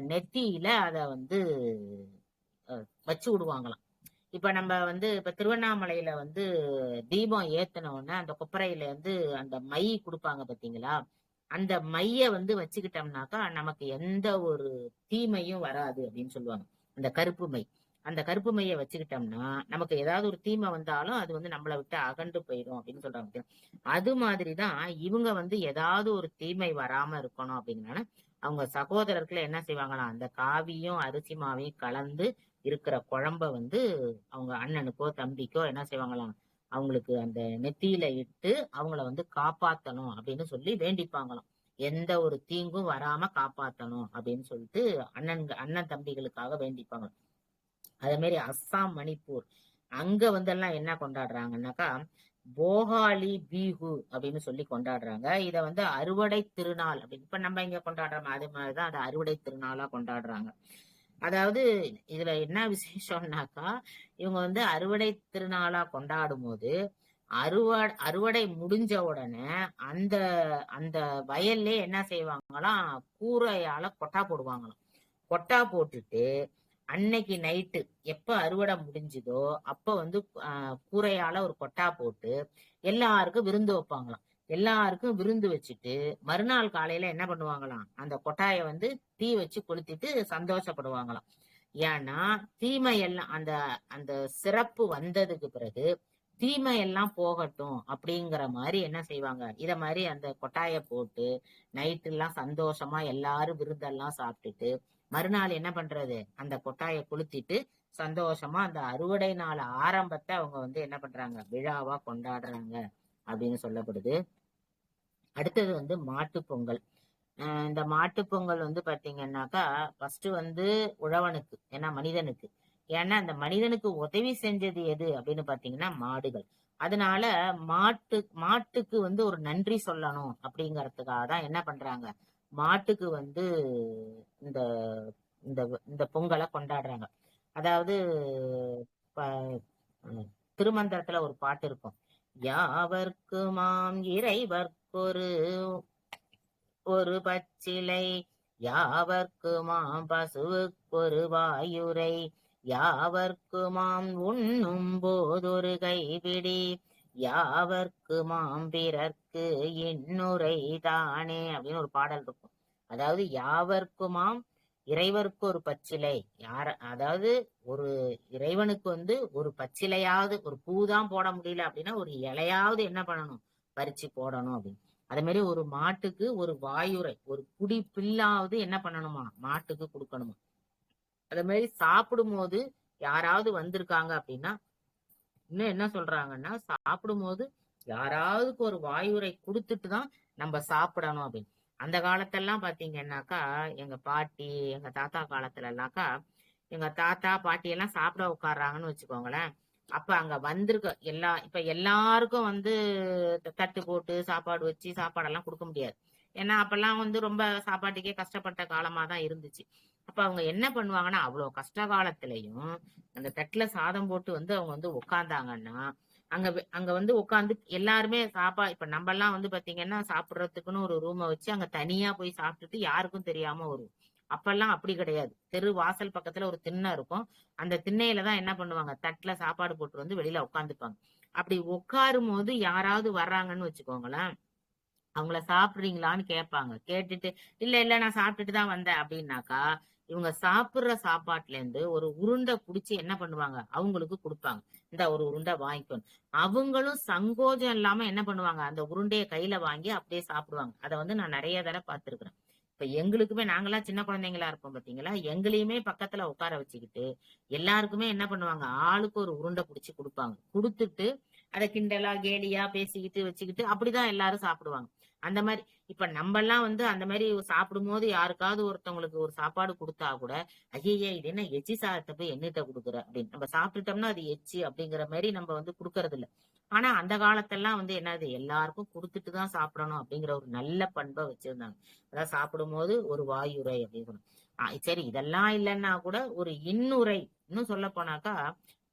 நெத்தியில அத வந்து வச்சு விடுவாங்களாம். இப்ப நம்ம வந்து இப்ப திருவண்ணாமலையில வந்து தீபம் ஏத்தின உடனே அந்த கொப்பரையில இருந்து அந்த மை கொடுப்பாங்க பாத்தீங்களா, அந்த மைய வந்து வச்சுக்கிட்டோம்னாக்கா நமக்கு எந்த ஒரு தீமையும் வராது அப்படின்னு சொல்லுவாங்க. அந்த கருப்பு மை, அந்த கருப்பு மைய வச்சுக்கிட்டோம்னா நமக்கு ஏதாவது ஒரு தீமை வந்தாலும் அது வந்து நம்மளை விட்டு அகன்று போயிடும் அப்படின்னு சொல்றாங்க. அது மாதிரிதான் இவங்க வந்து ஏதாவது ஒரு தீமை வராம இருக்கணும் அப்படின்னா அவங்க சகோதரர்கள் என்ன செய்வாங்களாம், அந்த காவியும் அரிசி மாவையும் கலந்து இருக்கிற குழம்ப வந்து அவங்க அண்ணனுக்கோ தம்பிக்கோ என்ன செய்வாங்களாம், அவங்களுக்கு அந்த நெத்தியில இட்டு அவங்கள வந்து காப்பாத்தணும் அப்படின்னு சொல்லி வேண்டிப்பாங்களாம். எந்த ஒரு தீங்கும் வராம காப்பாத்தணும் அப்படின்னு சொல்லிட்டு அண்ணன் தம்பிகளுக்காக வேண்டிப்பாங்க. அதே மாதிரி அஸ்ஸாம், மணிப்பூர் அங்க வந்து எல்லாம் என்ன கொண்டாடுறாங்கன்னாக்கா போகாலி பீஹு அப்படின்னு சொல்லி கொண்டாடுறாங்க. இத வந்து அறுவடை திருநாள் அப்படின்னு இப்ப நம்ம இங்க கொண்டாடுறோம், அது மாதிரிதான் அதை அறுவடை திருநாளா கொண்டாடுறாங்க. அதாவது இதுல என்ன விசேஷம்னாக்கா இவங்க வந்து அறுவடை திருநாளா கொண்டாடும் போது அறுவடை முடிஞ்ச உடனே அந்த அந்த வயல்ல என்ன செய்வாங்களாம், கூரையால கொட்டா போடுவாங்களாம். கொட்டா போட்டுட்டு அன்னைக்கு நைட்டு எப்ப அறுவடை முடிஞ்சுதோ அப்ப வந்து கூரையால ஒரு கொட்டா போட்டு எல்லாருக்கும் விருந்து வைப்பாங்களாம். எல்லாருக்கும் விருந்து வச்சுட்டு மறுநாள் காலையில என்ன பண்ணுவாங்களாம், அந்த கொட்டாய வந்து தீ வச்சு கொளுத்திட்டு சந்தோஷப்படுவாங்களாம். ஏன்னா தீமை எல்லாம் அந்த அந்த சிறப்பு வந்ததுக்கு பிறகு தீமை எல்லாம் போகட்டும் அப்படிங்கிற மாதிரி என்ன செய்வாங்க, இத மாதிரி அந்த கொட்டாய போட்டு நைட்டு எல்லாம் சந்தோஷமா எல்லாரும் விருந்தெல்லாம் சாப்பிட்டுட்டு மறுநாள் என்ன பண்றது, அந்த கொட்டாய கொளுத்திட்டு சந்தோஷமா அந்த அறுவடை நாள் ஆரம்பத்தை அவங்க வந்து என்ன பண்றாங்க, விழாவா கொண்டாடுறாங்க அப்படின்னு சொல்லப்படுது. அடுத்தது வந்து மாட்டு பொங்கல். இந்த மாட்டு பொங்கல் வந்து பாத்தீங்கன்னாக்கா ஃபர்ஸ்ட் வந்து உழவனுக்கு, ஏன்னா மனிதனுக்கு, ஏன்னா அந்த மனிதனுக்கு உதவி செஞ்சது எது அப்படின்னு பாத்தீங்கன்னா மாடுகள். அதனால மாட்டுக்கு வந்து ஒரு நன்றி சொல்லணும் அப்படிங்கறதுக்காக தான் என்ன பண்றாங்க, மாட்டுக்கு வந்து இந்த இந்த இந்த பொங்கலை கொண்டாடுறாங்க. அதாவது திருமந்திரத்துல ஒரு பாட்டு இருக்கும், யாவர்க்குமாம் இறைவர்க்கொரு ஒரு பச்சிலை, யாவர்க்குமாம் பசுவுக்கொரு வாயுரை, யாவர்க்குமாம் உண்ணும் போதொரு கைவிடி, யாவர்க்குமாம் பிறர்க்கு இன்னுரை தானே அப்படின்னு ஒரு பாடல் இருக்கும். அதாவது யாவர்க்குமாம் இறைவருக்கு ஒரு பச்சிலை, அதாவது ஒரு இறைவனுக்கு வந்து ஒரு பச்சிலையாவது, ஒரு பூதான் போட முடியல அப்படின்னா ஒரு இலையாவது என்ன பண்ணணும், பறிச்சு போடணும் அப்படின்னு. அதே மாதிரி ஒரு மாட்டுக்கு ஒரு வாயுரை, ஒரு குடி பில்லாவது என்ன பண்ணணுமா, மாட்டுக்கு கொடுக்கணுமா. அதே மாதிரி சாப்பிடும் போது யாராவது வந்திருக்காங்க அப்படின்னா இன்னும் என்ன சொல்றாங்கன்னா, சாப்பிடும் போது யாராவதுக்கு ஒரு வாயுரை கொடுத்துட்டு தான் நம்ம சாப்பிடணும் அப்படின்னு. அந்த காலத்தெல்லாம் பாத்தீங்கன்னாக்கா எங்க பாட்டி எங்க தாத்தா காலத்துல எல்லாம்க்கா எங்க தாத்தா பாட்டி எல்லாம் சாப்பிட உட்கார்றாங்கன்னு வச்சுக்கோங்களேன். அப்ப அங்க வந்திருக்க இப்ப எல்லாருக்கும் வந்து தட்டு போட்டு சாப்பாடு வச்சு சாப்பாடெல்லாம் கொடுக்க முடியாது. ஏன்னா அப்பெல்லாம் வந்து ரொம்ப சாப்பாட்டுக்கே கஷ்டப்பட்ட காலமா தான் இருந்துச்சு. அப்ப அவங்க என்ன பண்ணுவாங்கன்னா, அவ்வளவு கஷ்ட காலத்திலையும் அந்த தட்டுல சாதம் போட்டு வந்து அவங்க வந்து உட்கார்ந்தாங்கன்னா அங்க வந்து உட்காந்து எல்லாருமே இப்ப நம்ம எல்லாம் வந்து பாத்தீங்கன்னா சாப்பிடுறதுக்குன்னு ஒரு ரூமை வச்சு அங்க தனியா போய் சாப்பிட்டுட்டு யாருக்கும் தெரியாம வரும். அப்பெல்லாம் அப்படி கிடையாது. தெரு வாசல் பக்கத்துல ஒரு திண்ணை இருக்கும். அந்த திண்ணையில தான் என்ன பண்ணுவாங்க, தட்டுல சாப்பாடு போட்டு வந்து வெளியில உட்காந்துப்பாங்க. அப்படி உட்காரும் போது யாராவது வர்றாங்கன்னு வச்சுக்கோங்களேன், அவங்கள சாப்பிடுறீங்களான்னு கேட்பாங்க. கேட்டுட்டு இல்ல இல்ல நான் சாப்பிட்டுட்டு தான் வந்தேன் அப்படின்னாக்கா இவங்க சாப்பிடுற சாப்பாட்டுல இருந்து ஒரு உருண்டை புடிச்சு என்ன பண்ணுவாங்க, அவங்களுக்கு கொடுப்பாங்க. இந்த ஒரு உருண்டை வாங்கிக்கணும். அவங்களும் சங்கோஜம் இல்லாம என்ன பண்ணுவாங்க, அந்த உருண்டையை கையில வாங்கி அப்படியே சாப்பிடுவாங்க. அதை வந்து நான் நிறைய தடவை பார்த்திருக்கிறேன். இப்ப எங்களுக்குமே நாங்கெல்லாம் சின்ன குழந்தைங்களா இருப்போம் பாத்தீங்களா, எங்களையுமே பக்கத்துல உட்கார வச்சுக்கிட்டு எல்லாருக்குமே என்ன பண்ணுவாங்க, ஆளுக்கு ஒரு உருண்டை புடிச்சு கொடுப்பாங்க. கொடுத்துட்டு அதை கிண்டலா கேலியா பேசிக்கிட்டு வச்சுக்கிட்டு அப்படிதான் எல்லாரும் சாப்பிடுவாங்க. அந்த மாதிரி இப்ப நம்ம எல்லாம் வந்து அந்த மாதிரி சாப்பிடும் போது யாருக்காவது ஒருத்தவங்களுக்கு ஒரு சாப்பாடு கொடுத்தா கூட ஐயே இது என்ன எச்சி சாதத்தை போய் என்னிட்ட கொடுக்குற அப்படின்னு நம்ம சாப்பிட்டுட்டோம்னா அது எச்சி அப்படிங்கிற மாதிரி நம்ம வந்து கொடுக்கறது இல்ல. ஆனா அந்த காலத்தெல்லாம் வந்து என்னது, எல்லாருக்கும் கொடுத்துட்டு தான் சாப்பிடணும் அப்படிங்கிற ஒரு நல்ல பண்பை வச்சிருந்தாங்க. அதான் சாப்பிடும் போது ஒரு வாயுரை அப்படின்னு சொன்னாங்க. சரி இதெல்லாம் இல்லைன்னா கூட ஒரு இன்னுரை, இன்னும் சொல்ல போனாக்கா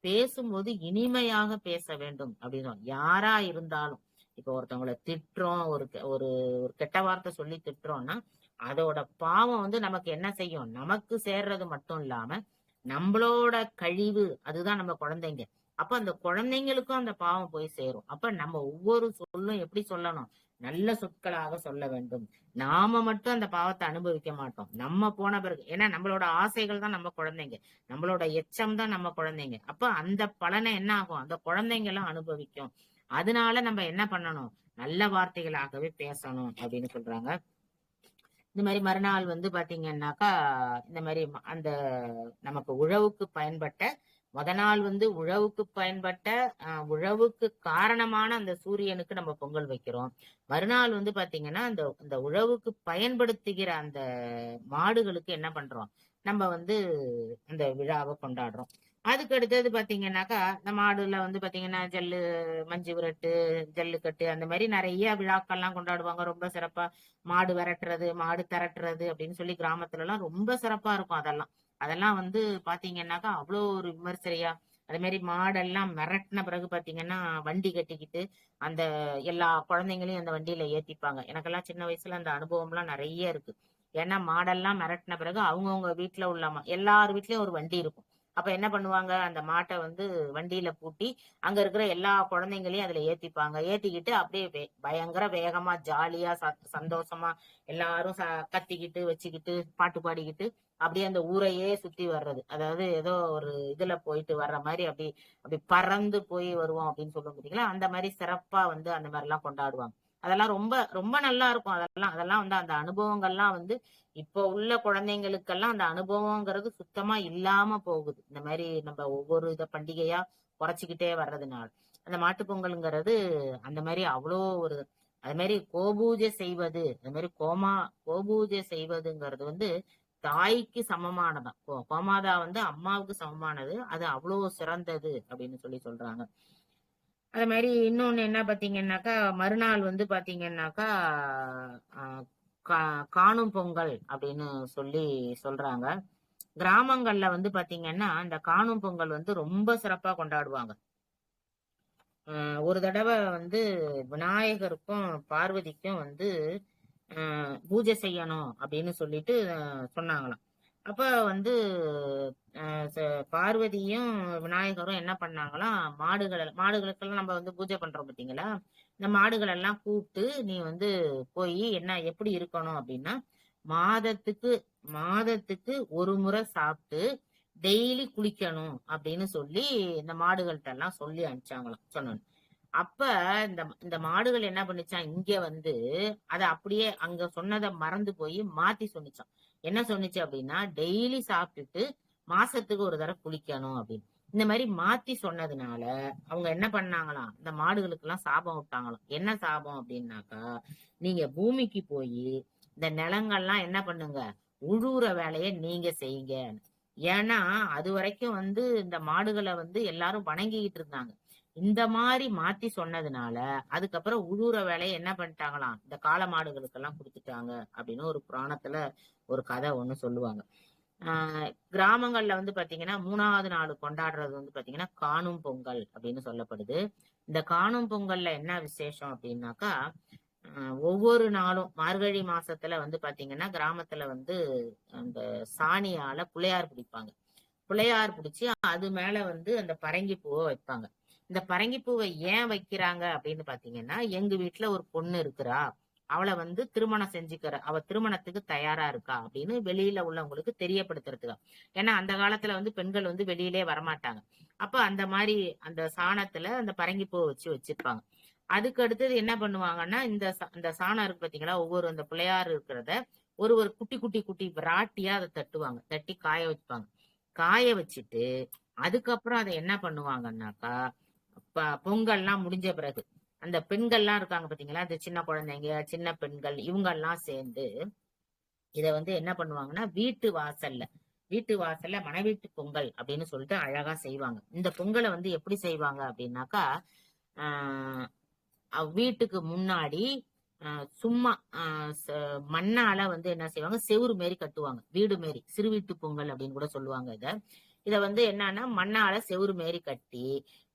பேசும்போது இனிமையாக பேச வேண்டும் அப்படின்னு யாரா இருந்தாலும். இப்ப ஒருத்தவங்களை திட்டுறோம், ஒரு ஒரு கெட்ட வார்த்தை சொல்லி திட்டுறோம்னா அதோட பாவம் வந்து நமக்கு என்ன செய்யும், நமக்கு சேர்றது மட்டும் இல்லாம நம்மளோட கழிவு அதுதான் நம்ம குழந்தைங்க. அப்ப அந்த குழந்தைங்களுக்கும் அந்த பாவம் போய் சேரும். அப்ப நம்ம ஒவ்வொரு சொல்லும் எப்படி சொல்லணும், நல்ல சொற்களாக சொல்ல வேண்டும். நாம மட்டும் அந்த பாவத்தை அனுபவிக்க மாட்டோம், நம்ம போன பிறகு. ஏன்னா நம்மளோட ஆசைகள் தான் நம்ம குழந்தைங்க, நம்மளோட எச்சம் தான் நம்ம குழந்தைங்க. அப்ப அந்த பலனை என்ன ஆகும், அந்த குழந்தைங்க எல்லாம் அனுபவிக்கும். அதனால நம்ம என்ன பண்ணணும், நல்ல வார்த்தைகளாகவே பேசணும் அப்படின்னு சொல்றாங்க. இந்த மாதிரி மறுநாள் வந்து பாத்தீங்கன்னாக்கா இந்த மாதிரி அந்த நமக்கு உழவுக்கு பயன்பட்ட நாள் வந்து உழவுக்கு பயன்பட்ட உழவுக்கு காரணமான அந்த சூரியனுக்கு நம்ம பொங்கல் வைக்கிறோம். மறுநாள் வந்து பாத்தீங்கன்னா அந்த அந்த உழவுக்கு பயன்படுத்துகிற அந்த மாடுகளுக்கு என்ன பண்றோம், நம்ம வந்து அந்த விழாவை கொண்டாடுறோம். அதுக்கு அடுத்தது பாத்தீங்கன்னாக்கா இந்த மாடுல வந்து பாத்தீங்கன்னா மஞ்சு விரட்டு, ஜல்லிக்கட்டு அந்த மாதிரி நிறைய விழாக்கள்லாம் கொண்டாடுவாங்க ரொம்ப சிறப்பா. மாடு விரட்டுறது, மாடு திரட்டுறது அப்படின்னு சொல்லி கிராமத்துல எல்லாம் ரொம்ப சிறப்பா இருக்கும். அதெல்லாம் அதெல்லாம் வந்து பாத்தீங்கன்னாக்கா அவ்வளோ ஒரு விமர்சையா. அதே மாதிரி மாடெல்லாம் மிரட்டின பிறகு பாத்தீங்கன்னா வண்டி கட்டிக்கிட்டு அந்த எல்லா குழந்தைங்களையும் அந்த வண்டியில ஏத்திப்பாங்க. எனக்கெல்லாம் சின்ன வயசுல அந்த அனுபவம்லாம் நிறைய இருக்கு. ஏன்னா மாடெல்லாம் மிரட்டின பிறகு அவங்கவுங்க வீட்டுல உள்ள எல்லார் வீட்லயும் ஒரு வண்டி இருக்கும். அப்ப என்ன பண்ணுவாங்க, அந்த மாட்டை வந்து வண்டியில பூட்டி அங்க இருக்கிற எல்லா குழந்தைங்களையும் அதுல ஏத்திப்பாங்க. ஏத்திக்கிட்டு அப்படியே பயங்கர வேகமா ஜாலியா சந்தோஷமா எல்லாரும் கத்திக்கிட்டு வச்சுக்கிட்டு பாட்டு பாடிக்கிட்டு அப்படியே அந்த ஊரையே சுத்தி வர்றது. அதாவது ஏதோ ஒரு இதுல போயிட்டு வர்ற மாதிரி அப்படி அப்படி பறந்து போய் வருவோம் அப்படின்னு சொல்லுவோம் பாத்தீங்களா. அந்த மாதிரி சிறப்பா வந்து அந்த மாதிரி எல்லாம் கொண்டாடுவாங்க. அதெல்லாம் ரொம்ப ரொம்ப நல்லா இருக்கும். அதெல்லாம் அதெல்லாம் வந்து அந்த அனுபவங்கள்லாம் வந்து இப்போ உள்ள குழந்தைங்களுக்கெல்லாம் அந்த அனுபவங்கிறது சுத்தமா இல்லாம போகுது. இந்த மாதிரி நம்ம ஒவ்வொரு பண்டிகையா குறைச்சிக்கிட்டே வர்றதுனால அந்த மாட்டுப் பொங்கலுங்கிறது அந்த மாதிரி அவ்வளோ ஒரு அது மாதிரி கோபூஜை செய்வது, அது மாதிரி கோபூஜை செய்வதுங்கிறது வந்து தாய்க்கு சமமானதான். கோமாதா வந்து அம்மாவுக்கு சமமானது. அது அவ்வளவு சிறந்தது அப்படின்னு சொல்லி சொல்றாங்க. அது மாதிரி இன்னொன்னு என்ன பாத்தீங்கன்னாக்கா மறுநாள் வந்து பாத்தீங்கன்னாக்கா ஆஹ் காணும் பொங்கல் அப்படின்னு சொல்லி சொல்றாங்க. கிராமங்கள்ல வந்து பாத்தீங்கன்னா இந்த காணும் பொங்கல் வந்து ரொம்ப சிறப்பா கொண்டாடுவாங்க. ஒரு தடவை வந்து விநாயகருக்கும் பார்வதிக்கும் வந்து பூஜை செய்யணும் அப்படின்னு சொல்லிட்டு சொன்னாங்களாம். அப்ப வந்து பார்வதியும் விநாயகரும் என்ன பண்ணாங்களாம், மாடுகளுக்கெல்லாம் நம்ம வந்து பூஜை பண்றோம் பாத்தீங்களா, இந்த மாடுகள் எல்லாம் கூப்பிட்டு நீ வந்து போய் என்ன எப்படி இருக்கணும் அப்படின்னா மாதத்துக்கு மாதத்துக்கு ஒரு முறை சாப்பிட்டு டெய்லி குளிக்கணும் அப்படின்னு சொல்லி இந்த மாடுகள்கிட்ட எல்லாம் சொல்லி அனுப்பிச்சாங்களாம். சொன்னோம். அப்ப இந்த இந்த மாடுகள் என்ன பண்ணுச்சான், இங்க வந்து அத அப்படியே அங்க சொன்னதை மறந்து போய் மாத்தி சொன்னிச்சான். என்ன சொன்னிச்சு அப்படின்னா டெய்லி சாப்பிட்டுட்டு மாசத்துக்கு ஒரு தடவை குளிக்கணும் அப்படின்னு. இந்த மாதிரி மாத்தி சொன்னதுனால அவங்க என்ன பண்ணாங்களாம், இந்த மாடுகளுக்கு எல்லாம் சாபம் விட்டாங்களாம். என்ன சாபம் அப்படின்னாக்கா, நீங்க பூமிக்கு போய் இந்த நிலங்கள்லாம் என்ன பண்ணுங்க, உழுவுற வேலையை நீங்க செய்யுங்க. ஏன்னா அது வரைக்கும் வந்து இந்த மாடுகளை வந்து எல்லாரும் வணங்கிக்கிட்டு இருந்தாங்க. இந்த மாதிரி மாத்தி சொன்னதுனால அதுக்கப்புறம் உழுவுற வேலையை என்ன பண்ணிட்டாங்களாம், இந்த காளை மாடுகளுக்கெல்லாம் கொடுத்துட்டாங்க அப்படின்னு ஒரு புராணத்துல ஒரு கதை ஒண்ணு சொல்லுவாங்க. கிராமங்கள்ல வந்து பாத்தீங்கன்னா 3வது நாள் கொண்டாடுறது வந்து பாத்தீங்கன்னா காணும் பொங்கல் அப்படின்னு சொல்லப்படுது. இந்த காணும் பொங்கல்ல என்ன விசேஷம் அப்படின்னாக்கா, ஒவ்வொரு நாளும் மார்கழி மாசத்துல வந்து பாத்தீங்கன்னா கிராமத்துல வந்து அந்த சாணியால புள்ளையார் பிடிப்பாங்க. புள்ளையார் பிடிச்சி அது மேல வந்து அந்த பரங்கி பூவை வைப்பாங்க. இந்த பரங்கி பூவை ஏன் வைக்கிறாங்க அப்படின்னு பாத்தீங்கன்னா, எங்க வீட்டுல ஒரு பொண்ணு இருக்கிறா, அவளை வந்து திருமணம் செஞ்சுக்கிற, அவ திருமணத்துக்கு தயாரா இருக்கா அப்படின்னு வெளியில உள்ளவங்களுக்கு தெரியப்படுத்துறதுக்கா. ஏன்னா அந்த காலத்துல வந்து பெண்கள் வந்து வெளியிலே வரமாட்டாங்க. அப்ப அந்த மாதிரி அந்த சாணத்துல அந்த பரங்கி பூவை வச்சிருப்பாங்க. அதுக்கு அடுத்தது என்ன பண்ணுவாங்கன்னா, இந்த சாணம் இருக்கு பாத்தீங்களா, ஒவ்வொரு அந்த பிள்ளையார் இருக்கிறத ஒரு ஒரு குட்டி குட்டி குட்டி விராட்டியா அதை தட்டுவாங்க, தட்டி காய வைப்பாங்க. காய வச்சுட்டு அதுக்கப்புறம் அதை என்ன பண்ணுவாங்கன்னாக்கா, பொங்கல்லாம் முடிஞ்ச பிறகு அந்த பெண்கள்லாம் இருக்காங்க பாத்தீங்களா, இந்த சின்ன குழந்தைங்க சின்ன பெண்கள் இவங்க எல்லாம் சேர்ந்து இத வந்து என்ன பண்ணுவாங்கன்னா வீட்டு வாசல்ல மணவீட்டு பொங்கல் அப்படின்னு சொல்லிட்டு அழகா செய்வாங்க. இந்த பொங்கலை வந்து எப்படி செய்வாங்க அப்படின்னாக்கா, வீட்டுக்கு முன்னாடி சும்மா மண்ணால வந்து என்ன செய்வாங்க, செவுரு மாரி கட்டுவாங்க. வீடு மாரி சிறு வீட்டு பொங்கல் அப்படின்னு கூட சொல்லுவாங்க இத வந்து என்னன்னா மண்ணால செவுரு மாரி கட்டி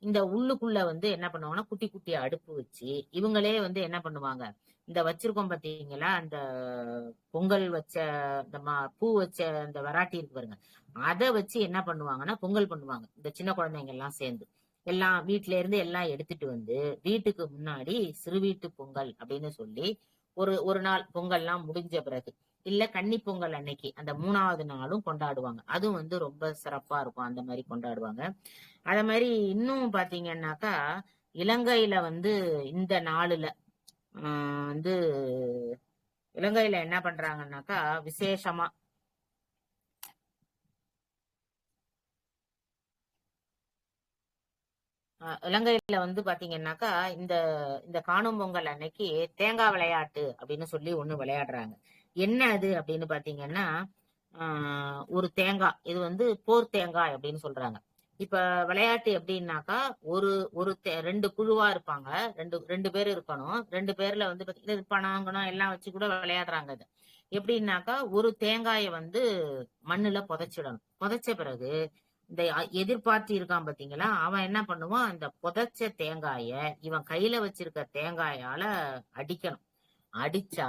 இந்த உள்ளுக்குள்ள வந்து என்ன பண்ணுவாங்கன்னா குட்டி குட்டி அடுப்பு வச்சு இவங்களே வந்து என்ன பண்ணுவாங்க, இந்த வச்சிருக்கோம் பாத்தீங்களா அந்த பொங்கல் வச்ச இந்த பூ வச்ச இந்த வராட்டி இருக்கு பாருங்க, அதை வச்சு என்ன பண்ணுவாங்கன்னா பொங்கல் பண்ணுவாங்க. இந்த சின்ன குழந்தைங்க எல்லாம் சேர்ந்து எல்லாம் வீட்டுல இருந்து எல்லாம் எடுத்துட்டு வந்து வீட்டுக்கு முன்னாடி சிறு வீட்டு பொங்கல் அப்படின்னு சொல்லி ஒரு நாள் பொங்கல்லாம் முடிஞ்ச பிறகு இல்ல கன்னி பொங்கல் அன்னைக்கு அந்த 3வது நாளும் கொண்டாடுவாங்க. அதுவும் வந்து ரொம்ப சிறப்பா இருக்கும். அந்த மாதிரி கொண்டாடுவாங்க. அத மாதிரி இன்னும் பாத்தீங்கன்னாக்கா இலங்கையில வந்து இந்த நாளுல வந்து இலங்கையில என்ன பண்றாங்கன்னாக்கா விசேஷமா இலங்கையில வந்து பாத்தீங்கன்னாக்கா இந்த இந்த காணும் பொங்கல் அன்னைக்கு தேங்காய் விளையாட்டு அப்படின்னு சொல்லி ஒண்ணு விளையாடுறாங்க. என்ன அது அப்படின்னு பாத்தீங்கன்னா, ஒரு தேங்காய் இது வந்து போர் தேங்காய் அப்படின்னு சொல்றாங்க. இப்ப விளையாட்டு எப்படின்னாக்கா ஒரு ஒரு ரெண்டு குழுவா இருப்பாங்க. ரெண்டு ரெண்டு பேர் இருக்கணும். ரெண்டு பேர்ல வந்து பாத்தீங்கன்னா பணம் கணம் எல்லாம் வச்சு கூட விளையாடுறாங்க இது. எப்படின்னாக்கா ஒரு தேங்காயை வந்து மண்ணுல புதைச்சிடணும். புதைச்ச பிறகு இந்த எதிர்பார்த்து இருக்கான் பாத்தீங்களா, அவன் என்ன பண்ணுவான், அந்த புதைச்ச தேங்காய இவன் கையில வச்சிருக்க தேங்காயால அடிக்கணும். அடிச்சா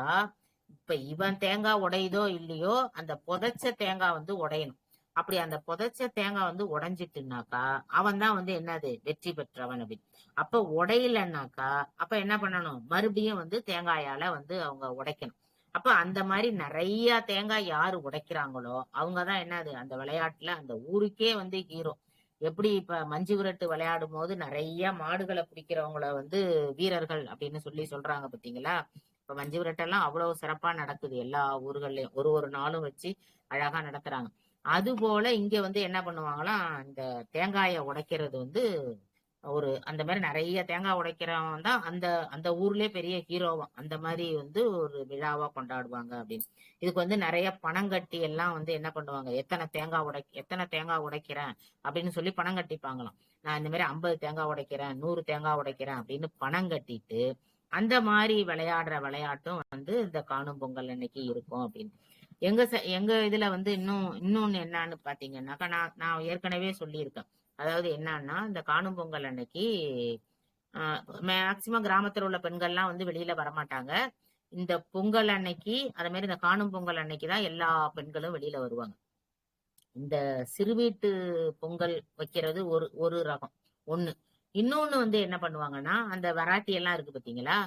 இப்ப இவன் தேங்காய் உடையுதோ இல்லையோ அந்த புதைச்ச தேங்காய் வந்து உடையணும். அப்படி அந்த புதைச்ச தேங்காய் வந்து உடைஞ்சிட்டுனாக்கா அவன் தான் வந்து என்னது வெற்றி பெற்றவன் அப்படின்னு. அப்ப உடையலன்னாக்கா அப்ப என்ன பண்ணணும், மறுபடியும் வந்து தேங்காயால வந்து அவங்க உடைக்கணும். அப்ப அந்த மாதிரி நிறைய தேங்காய் யாரு உடைக்கிறாங்களோ அவங்கதான் என்னது அந்த விளையாட்டுல அந்த ஊருக்கே வந்து ஹீரோ. எப்படி இப்ப மஞ்சு விரட்டு விளையாடும் போது நிறைய மாடுகளை பிடிக்கிறவங்கள வந்து வீரர்கள் அப்படின்னு சொல்லி சொல்றாங்க பாத்தீங்களா. இப்ப மஞ்சு விரட்டெல்லாம் அவ்வளவு சிறப்பா நடக்குது எல்லா ஊர்கள்லயும், ஒரு ஒரு நாளும் வச்சு அழகா நடத்துறாங்க. அது போல இங்க வந்து என்ன பண்ணுவாங்களாம், இந்த தேங்காயை உடைக்கிறது வந்து ஒரு அந்த மாதிரி நிறைய தேங்காய் உடைக்கிறவன் தான் அந்த அந்த ஊர்லயே பெரிய ஹீரோவா அந்த மாதிரி வந்து ஒரு விழாவா கொண்டாடுவாங்க அப்படின்னு. இதுக்கு வந்து நிறைய பணம் கட்டி எல்லாம் வந்து என்ன பண்ணுவாங்க, எத்தனை தேங்காய் உடைக்கிறேன் அப்படின்னு சொல்லி பணம் கட்டிப்பாங்களாம். நான் இந்த மாதிரி 50 தேங்காய் உடைக்கிறேன், 100 தேங்காய் உடைக்கிறேன் அப்படின்னு பணம் கட்டிட்டு அந்த மாதிரி விளையாடுற விளையாட்டும் வந்து இந்த காணும் பொங்கல் அன்னைக்கு இருக்கும் அப்படின்னு. எங்க இதுல வந்து இன்னொன்னு என்னன்னு பாத்தீங்கன்னாக்கா, நான் ஏற்கனவே சொல்லியிருக்கேன். அதாவது என்னன்னா இந்த காணும் பொங்கல் அன்னைக்கு மேக்சிமம் கிராமத்துல உள்ள பெண்கள்லாம் வந்து வெளியில வரமாட்டாங்க. இந்த பொங்கல் அன்னைக்கு அதே மாதிரி இந்த காணும் பொங்கல் அன்னைக்குதான் எல்லா பெண்களும் வெளியில வருவாங்க. இந்த சிறு வீட்டு பொங்கல் வைக்கிறது ஒரு ஒரு ரகம் ஒண்ணு. இன்னொன்னு வந்து என்ன பண்ணுவாங்கன்னா, அந்த வராட்டி எல்லாம் இருக்கு பாத்தீங்களா,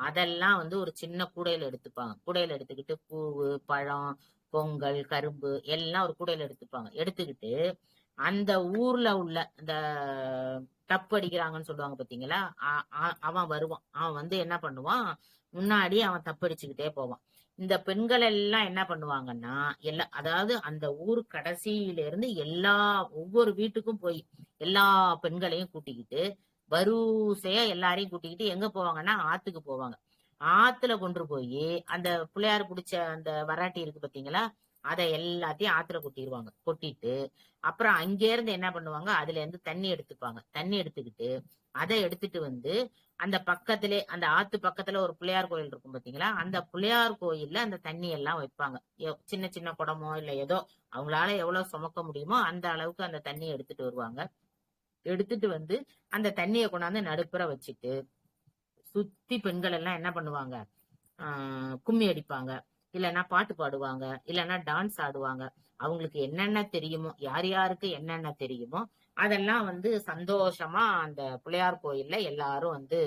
அதெல்லாம் வந்து ஒரு சின்ன கூடையில எடுத்துப்பாங்க. கூடையில எடுத்துக்கிட்டு பூவு, பழம், பொங்கல், கரும்பு எல்லாம் ஒரு கூடையில எடுத்துப்பாங்க. எடுத்துக்கிட்டு அந்த ஊர்ல உள்ள இந்த டப்பு அடிக்கிறாங்கன்னு சொல்லுவாங்க பாத்தீங்களா, அவன் வருவான். அவன் வந்து என்ன பண்ணுவான், முன்னாடி அவன் தப்படிச்சுக்கிட்டே போவான். இந்த பெண்கள் எல்லாம் என்ன பண்ணுவாங்கன்னா, அதாவது அந்த ஊர் கடைசியில இருந்து ஒவ்வொரு வீட்டுக்கும் போய் எல்லா பெண்களையும் கூட்டிக்கிட்டு வரிசையா எல்லாரையும் கூட்டிக்கிட்டு எங்க போவாங்கன்னா ஆத்துக்கு போவாங்க. ஆத்துல கொண்டு போய் அந்த பிள்ளையார் பிடிச்ச அந்த வராட்டி இருக்கு பாத்தீங்களா, அதை எல்லாத்தையும் ஆத்துல கொட்டிட்டு அப்புறம் அங்கே இருந்து என்ன பண்ணுவாங்க, அதுல இருந்து தண்ணி எடுத்துப்பாங்க. தண்ணி எடுத்துக்கிட்டு அதை எடுத்துட்டு வந்து அந்த பக்கத்திலே அந்த ஆத்து பக்கத்துல ஒரு பிள்ளையார் கோயில் இருக்கும் பாத்தீங்களா, அந்த பிள்ளையார் கோயில்ல அந்த தண்ணி எல்லாம் வைப்பாங்க. சின்ன சின்ன குடமோ இல்ல ஏதோ அவங்களால எவ்வளவு சுமக்க முடியுமோ அந்த அளவுக்கு அந்த தண்ணியை எடுத்துட்டு வருவாங்க. எடுத்துட்டு வந்து அந்த தண்ணியை கொண்டாந்து நடுப்புற வச்சுட்டு சுத்தி பெண்கள் எல்லாம் என்ன பண்ணுவாங்க, கும்மி அடிப்பாங்க, இல்லைன்னா பாட்டு பாடுவாங்க, இல்லைன்னா டான்ஸ் ஆடுவாங்க. அவங்களுக்கு என்னென்ன தெரியுமோ, யார் யாருக்கு என்னென்ன தெரியுமோ அதெல்லாம் வந்து சந்தோஷமா அந்த பிள்ளையார் கோயில்ல எல்லாரும் வந்து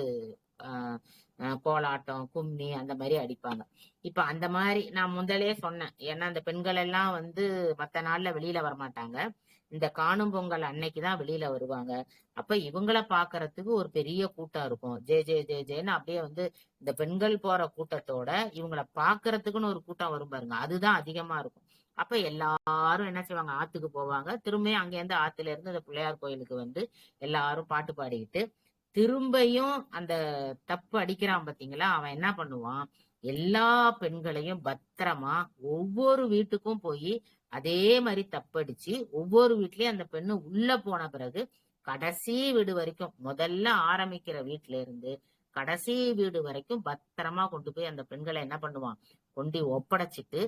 கோலாட்டம், கும்மி அந்த மாதிரி அடிப்பாங்க. இப்ப அந்த மாதிரி நான் முதலே சொன்னேன், ஏன்னா அந்த பெண்கள் எல்லாம் வந்து மத்த நாள்ல வெளியில வரமாட்டாங்க. இந்த காணும் பொங்கல் அன்னைக்குதான் வெளியில வருவாங்க. அப்ப இவங்கள பாக்குறதுக்கு ஒரு பெரிய கூட்டம் இருக்கும். ஜே ஜே ஜே ஜேன்னு அப்படியே வந்து இந்த பெண்கள் போற கூட்டத்தோட இவங்கள பாக்குறதுக்குன்னு ஒரு கூட்டம் வரும் பாருங்க, அதுதான் அதிகமா இருக்கும். அப்ப எல்லாரும் என்ன செய்வாங்க, ஆத்துக்கு போவாங்க. திரும்ப அங்க இருந்து ஆத்துல இருந்து இந்த பிள்ளையார் கோயிலுக்கு வந்து எல்லாரும் பாட்டு பாடிக்கிட்டு திரும்பியும் அந்த தப்பு அடிக்கிறான் பாத்தீங்களா, அவன் என்ன பண்ணுவான், எல்லா பெண்களையும் பத்திரமா ஒவ்வொரு வீட்டுக்கும் போய் அதே மாதிரி தப்படிச்சு ஒவ்வொரு வீட்லயும் அந்த பெண்ணு உள்ள போன பிறகு கடைசி வீடு வரைக்கும், முதல்ல ஆரம்பிக்கிற வீட்டுல இருந்து கடைசி வீடு வரைக்கும் பத்திரமா கொண்டு போய் அந்த பெண்களை என்ன பண்ணுவான், கொண்டு ஒப்படைச்சிட்டு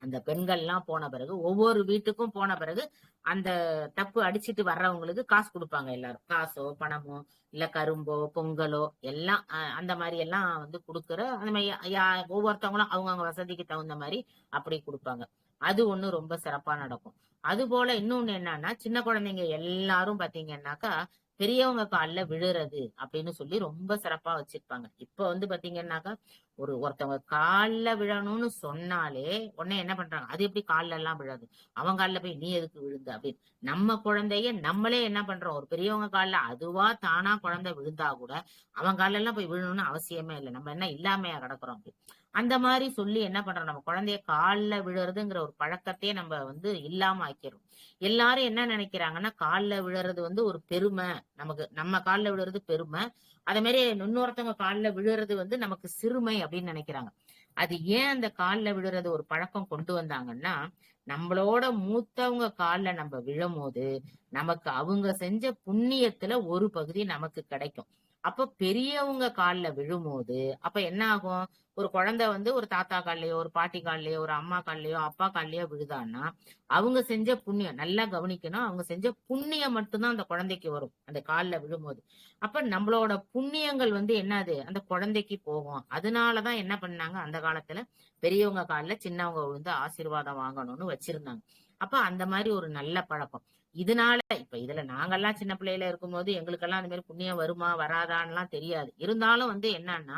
அந்த பெண்கள்லாம் போன பிறகு ஒவ்வொரு வீட்டுக்கும் போன பிறகு அந்த தப்பு அடிச்சிட்டு வர்றவங்களுக்கு காசு கொடுப்பாங்க. எல்லாரும் காசோ பணமோ இல்ல கரும்போ பொங்கலோ எல்லாம் அந்த மாதிரி எல்லாம் வந்து கொடுக்குற அந்த மாதிரி ஒவ்வொருத்தவங்களும் அவங்கவுங்க வசதிக்கு தகுந்த மாதிரி அப்படி கொடுப்பாங்க. அது ஒண்ணு ரொம்ப சிறப்பா நடக்கும். அது போல இன்னொன்னு என்னன்னா, சின்ன குழந்தைங்க எல்லாரும் பாத்தீங்கன்னாக்கா பெரியவங்க கால்ல விழுறது அப்படின்னு சொல்லி ரொம்ப சிறப்பா வச்சிருப்பாங்க. இப்ப வந்து பாத்தீங்கன்னாக்கா ஒருத்தவங்க கால்ல விழணும்னு சொன்னாலே உடனே என்ன பண்றாங்க, அது எப்படி கால்ல எல்லாம் விழாது, அவன் கால்ல போய் நீ எதுக்கு விழுந்த அப்படின்னு. நம்ம குழந்தைய நம்மளே என்ன பண்றோம், ஒரு பெரியவங்க கால்ல அதுவா தானா குழந்தை விழுந்தா கூட அவன் கால்ல எல்லாம் போய் விழணும்னு அவசியமே இல்லை. நம்ம என்ன இல்லாமையா கிடக்குறோம் அப்படி. அந்த மாதிரி சொல்லி என்ன பண்றோம், நம்ம குழந்தைய கால்ல விழுறதுங்கிற ஒரு பழக்கத்தையே நம்ம வந்து இல்லாம ஆக்கிறோம். எல்லாரும் என்ன நினைக்கிறாங்கன்னா, கால்ல விழுறது வந்து ஒரு பெருமை, நமக்கு நம்ம கால்ல விழுறது பெருமை, அதே மாதிரி இன்னொருத்தவங்க கால்ல விழுறது வந்து நமக்கு சிறுமை அப்படின்னு நினைக்கிறாங்க. அது ஏன் அந்த கால்ல விழுறது ஒரு பழக்கம் கொண்டு வந்தாங்கன்னா, நம்மளோட மூத்தவங்க கால்ல நம்ம விழும்போது நமக்கு அவங்க செஞ்ச புண்ணியத்துல ஒரு பகுதி நமக்கு கிடைக்கும். அப்ப பெரியவங்க கால்ல விழும்போது அப்ப என்ன ஆகும், ஒரு குழந்தை வந்து ஒரு தாத்தா கால்லயோ ஒரு பாட்டி கால்லயோ ஒரு அம்மா கால்லயோ அப்பா கால்லயோ விழுதான்னா அவங்க செஞ்ச புண்ணியம் நல்லா கவனிக்கணும், அவங்க செஞ்ச புண்ணியம் மட்டும்தான் அந்த குழந்தைக்கு வரும் அந்த கால்ல விழும்போது. அப்ப நம்மளோட புண்ணியங்கள் வந்து என்னது அந்த குழந்தைக்கு போகும். அதனாலதான் என்ன பண்ணாங்க அந்த காலத்துல, பெரியவங்க கால்ல சின்னவங்க விழுந்து ஆசீர்வாதம் வாங்கணும்னு வச்சிருந்தாங்க. அப்ப அந்த மாதிரி ஒரு நல்ல பழக்கம். இதனால இப்ப இதுல நாங்கெல்லாம் சின்ன பிள்ளையில இருக்கும்போது எங்களுக்கெல்லாம் அந்த மாதிரி புண்ணியம் வருமா வராதான்னுலாம் தெரியாது. இருந்தாலும் வந்து என்னன்னா,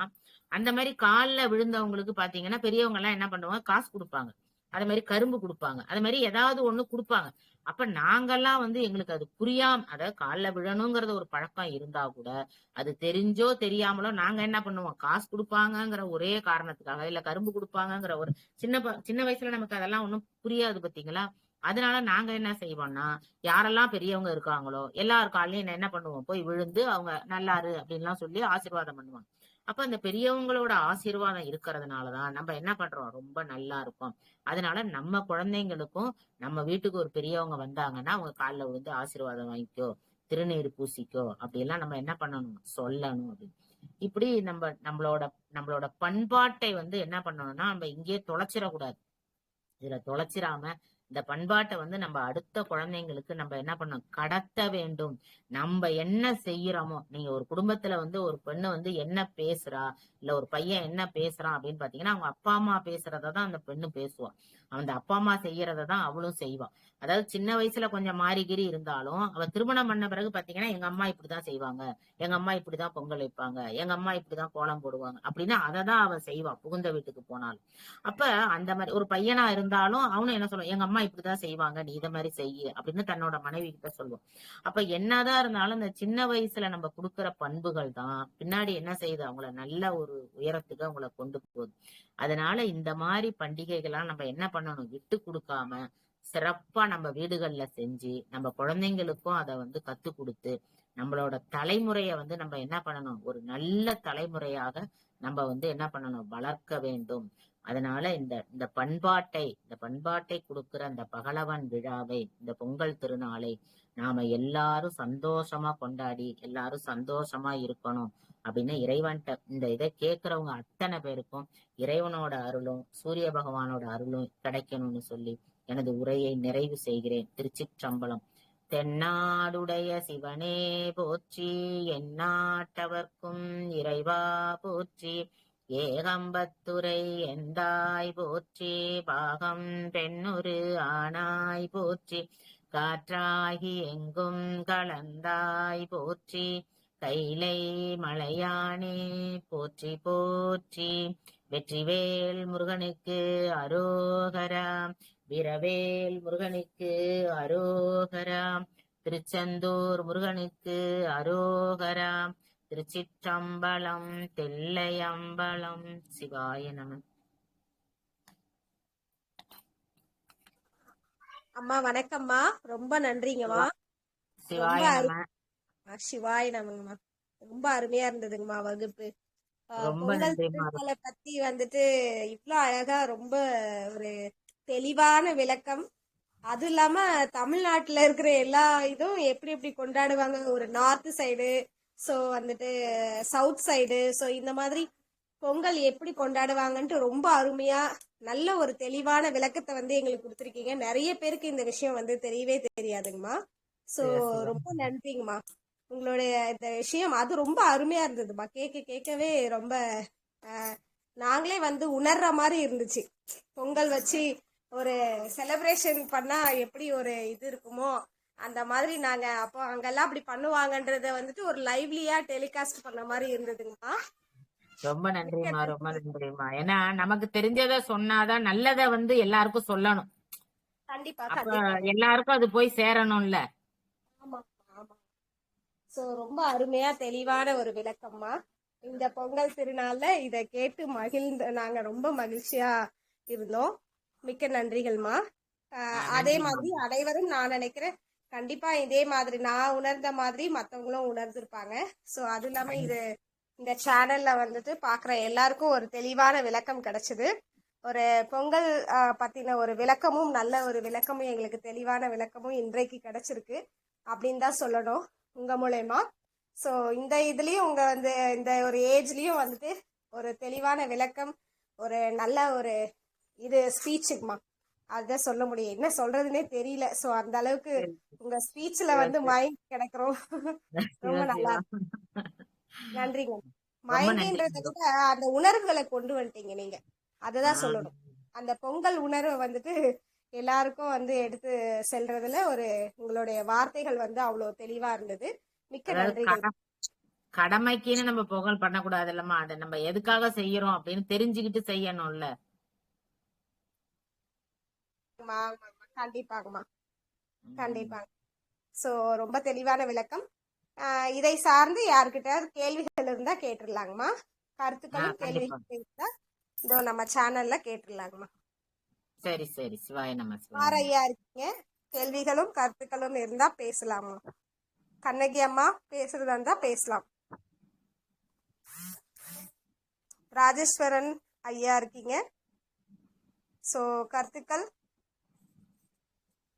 அந்த மாதிரி கால்ல விழுந்தவங்களுக்கு பாத்தீங்கன்னா பெரியவங்க எல்லாம் என்ன பண்ணுவாங்க, காசு கொடுப்பாங்க, அது மாதிரி கரும்பு கொடுப்பாங்க, அது மாதிரி ஏதாவது ஒண்ணு கொடுப்பாங்க. அப்ப நாங்கெல்லாம் வந்து எங்களுக்கு அது புரியாம, அதாவது கால்ல விழணுங்கிறது ஒரு பழக்கம் இருந்தா கூட அது தெரிஞ்சோ தெரியாமலோ நாங்க என்ன பண்ணுவோம், காசு கொடுப்பாங்கங்கிற ஒரே காரணத்துக்காக இல்ல கரும்பு கொடுப்பாங்கங்கிற ஒரு சின்ன வயசுல நமக்கு அதெல்லாம் ஒண்ணும் புரியாது பாத்தீங்களா. அதனால நாங்க என்ன செய்வோம்னா, யாரெல்லாம் பெரியவங்க இருக்காங்களோ எல்லார் காலையும் என்ன பண்ணுவோம், போய் விழுந்து அவங்க நல்லாரு அப்படின்லாம் சொல்லி ஆசீர்வாதம் பண்ணுவாங்க. அப்ப அந்த பெரியவங்களோட ஆசீர்வாதம் இருக்கிறதுனாலதான் நம்ம என்ன பண்றோம், ரொம்ப நல்லா இருப்போம். அதனால நம்ம குழந்தைங்களுக்கும் நம்ம வீட்டுக்கு ஒரு பெரியவங்க வந்தாங்கன்னா அவங்க காலில் விழுந்து ஆசீர்வாதம் வாங்கிக்கோ, திருநீர் பூசிக்கோ அப்படியெல்லாம் நம்ம என்ன பண்ணணும், சொல்லணும் அப்படின்னு. இப்படி நம்மளோட நம்மளோட பண்பாட்டை வந்து என்ன பண்ணணும்னா நம்ம இங்கேயே தொலைச்சிடக்கூடாது. இதுல தொலைச்சிராம இந்த பண்பாட்டை வந்து நம்ம அடுத்த குழந்தைங்களுக்கு நம்ம என்ன பண்ணணும், கடத்த வேண்டும். நம்ம என்ன செய்யறோமோ, நீங்க ஒரு குடும்பத்துல வந்து ஒரு பெண்ணு வந்து என்ன பேசுறா இல்ல ஒரு பையன் என்ன பேசுறான் அப்படின்னு பாத்தீங்கன்னா, அவங்க அப்பா அம்மா பேசுறதான் அந்த பெண்ணு பேசுவா, அந்த அப்பா அம்மா செய்யறதான் அவளும் செய்வான். அதாவது சின்ன வயசுல கொஞ்சம் மாறிகிரி இருந்தாலும் அவ திருமணம் பண்ண பிறகு பாத்தீங்கன்னா, எங்க அம்மா இப்படிதான் செய்வாங்க, எங்க அம்மா இப்படிதான் பொங்கல் வைப்பாங்க, எங்க அம்மா இப்படிதான் கோலம் போடுவாங்க அப்படின்னு அததான் அவ செய்வா புகுந்த வீட்டுக்கு போனாலும். அப்ப அந்த மாதிரி ஒரு பையனா இருந்தாலும் அவனும் என்ன சொல்லுவான், எங்க அம்மா இப்படிதான் செய்வாங்க, நீ இத மாதிரி செய்யு அப்படின்னு தன்னோட மனைவி கிட்ட சொல்லுவான். அப்ப என்னதான் இருந்தாலும் இந்த சின்ன வயசுல நம்ம கொடுக்கிற பண்புகள் தான் பின்னாடி என்ன செய்யுது, அவங்கள நல்ல ஒரு உயரத்துக்கு அவங்கள கொண்டு போகுது. அதனால இந்த மாதிரி பண்டிகைகள்லாம் நம்ம என்ன பண்ணணும், விட்டு கொடுக்காம சிறப்பா நம்ம வீடுகள்ல செஞ்சு நம்ம குழந்தைங்களுக்கும் அதை வந்து கத்து கொடுத்து நம்மளோட தலைமுறைய வந்து நம்ம என்ன பண்ணணும், ஒரு நல்ல தலைமுறையாக நம்ம வந்து என்ன பண்ணணும், வளர்க்க வேண்டும். அதனால இந்த பண்பாட்டை கொடுக்கிற அந்த பகலவன் விழாவை, இந்த பொங்கல் திருநாளை நாம எல்லாரும் சந்தோஷமா கொண்டாடி எல்லாரும் சந்தோஷமா இருக்கணும் அப்படின்னு இறைவன்கிட்ட இந்த இதை கேட்கிறவங்க அத்தனை பேருக்கும் இறைவனோட அருளும் சூரிய பகவானோட அருளும் கிடைக்கணும்னு சொல்லி எனது உரையை நிறைவு செய்கிறேன். திருச்சிற்றம்பலம். தென்னாடுடைய சிவனே போற்றி, எந்நாட்டவர்க்கும் இறைவா போற்றி, ஏகம்பத்துரை எந்தாய் போற்றி, பாகம் பெண்ணுரு ஆனாய் போற்றி, காற்றாகி எங்கும் கலந்தாய் போற்றி, கைலை மலையானே போற்றி போற்றி. வெற்றிவேல் முருகனுக்கு அரோகரா, வீரவேல் முருகனுக்கு அரோகரா, திருச்செந்தூர் முருகனுக்கு அரோகரா, திருச்சிற்றம்பலம், தில்லையம்பலம். சிவாய நம.
அம்மா வணக்கம்மா, ரொம்ப நன்றிங்கம்மா.
சிவாய நம.
சிவாய நமங்கம்மா. ரொம்ப அருமையா இருந்ததுங்கம்மா வகுப்பு.
ரொம்ப
பொங்கல்
நன்றிமா.
திருநாளை பத்தி வந்துட்டு இவ்வளவு அழகா ரொம்ப ஒரு தெளிவான விளக்கம். அது இல்லாம தமிழ்நாட்டுல இருக்கிற எல்லா இதுவும் எப்படி எப்படி கொண்டாடுவாங்க, ஒரு நார்த் சைடு, சோ வந்துட்டு சவுத் சைடு, சோ இந்த மாதிரி பொங்கல் எப்படி கொண்டாடுவாங்கன்ட்டு ரொம்ப அருமையா நல்ல ஒரு தெளிவான விளக்கத்தை வந்து எங்களுக்கு கொடுத்துருக்கீங்க. நிறைய பேருக்கு இந்த விஷயம் வந்து தெரியவே தெரியாதுங்கம்மா. சோ ரொம்ப நன்றிங்கம்மா. உங்களுடைய இந்த விஷயம் அது ரொம்ப அருமையா இருந்ததுமா. கேட்கவே ரொம்ப நாங்களே வந்து உணர்ற மாதிரி இருந்துச்சு. பொங்கல் வச்சு ஒரு செலிப்ரேஷன் பண்ணா எப்படி ஒரு இது இருக்குமோ அந்த மாதிரி நாங்க அப்போ அங்கெல்லாம் அப்படி பண்ணுவாங்கன்றத வந்துட்டு ஒரு லைவ்லியா டெலிகாஸ்ட் பண்ண மாதிரி இருந்ததுங்கம்மா.
ரொம்ப நன்றிமா, ரொம்ப நன்றிமா. ஏன்னா நமக்கு தெரிஞ்சத சொன்னாதான் நல்லத வந்து எல்லாருக்கும் சொல்லணும்.
கண்டிப்பா
அப்ப எல்லாருக்கும் அது போய் சேரணும்ல.
ஆமா ஆமா. சோ ரொம்ப அருமையா தெளிவான ஒரு விளக்கம்மா. இந்த பொங்கல் திருநாள்ல இத கேட்டு மகிழ்ந்து நாங்க ரொம்ப மகிழ்ச்சியா இருந்தோம். மிக்க நன்றிகள்மா. அதே
நன்றிம்மா.
மாதிரி அனைவரும் நான் நினைக்கிறேன் கண்டிப்பா இதே மாதிரி நான் உணர்ந்த மாதிரி மத்தவங்களும் உணர்ந்திருப்பாங்க. சோ அது இல்லாம இது இந்த சேனல்ல வந்துட்டு பாக்குற எல்லாருக்கும் ஒரு தெளிவான விளக்கம் கிடைச்சது. ஒரு பொங்கல் பத்தின ஒரு விளக்கமும் நல்ல ஒரு விளக்கமும் எங்களுக்கு தெளிவான விளக்கமும் இன்றைக்கு கிடைச்சிருக்கு அப்படின்னு தான் சொல்லணும் உங்க மூலயமா. ஸோ இந்த இதுலயும் உங்க வந்து இந்த ஒரு ஏஜ்லயும் வந்துட்டு ஒரு தெளிவான விளக்கம், ஒரு நல்ல ஒரு இது ஸ்பீச்சுக்குமா அதுதான் சொல்ல முடியும். என்ன சொல்றதுன்னே தெரியல. ஸோ அந்த அளவுக்கு
சரி,
உங்க ஸ்பீச்ல
சிவா,
வந்து
சிவா,
மயங்கி கிடக்குறோம். ரொம்ப
சிவா,
நல்லா
சிவா.
இருக்கு. நன்றிங்க.
ரொம்ப நன்றி.
மயங்கின்றதை விட அந்த உணர்வுகளை கொண்டு வந்துட்டீங்க நீங்க. அததான்
ஆஹ்
சொல்லணும். அந்த பொங்கல் உணர்வை வந்துட்டு எல்லாருக்கும் வந்து எடுத்து செல்றதுல ஒரு உங்களுடைய வார்த்தைகள் வந்து அவ்வளவு தெளிவா இருந்தது. மிக்க
அதாவது
நன்றிகள்.
கடமைக்குன்னு நம்ம பொங்கல் பண்ணக்கூடாது இல்லம்மா. அதை நம்ம எதுக்காக செய்யறோம் அப்படின்னு தெரிஞ்சுக்கிட்டு செய்யணும்ல.
கண்டிப்பாங்கம்மா, கண்டிப்பாங்க. சோ ரொம்ப தெளிவான விளக்கம். இதை சார்ந்து யாருக்கிட்ட கேள்விகள் இருந்தா கேட்டுடலாங்கம்மா. கருத்துக்களும்
கண்டிப்பா.
கேள்விகள் இருந்தா இதோ நம்ம சேனல்ல கேட்டுடலாங்கம்மா.
சரி சரி, சிவாய நம்ம சிவாய
யார்
நம்ம.
ஐயா இருக்கீங்க? கேள்விகளும் கருத்துக்களும் இருந்தா பேசலாமா? கண்ணகி அம்மா பேசுறதா இருந்தா பேசலாம். ராஜேஸ்வரன் ஐயா இருக்கீங்க. சோ கருத்துக்கள்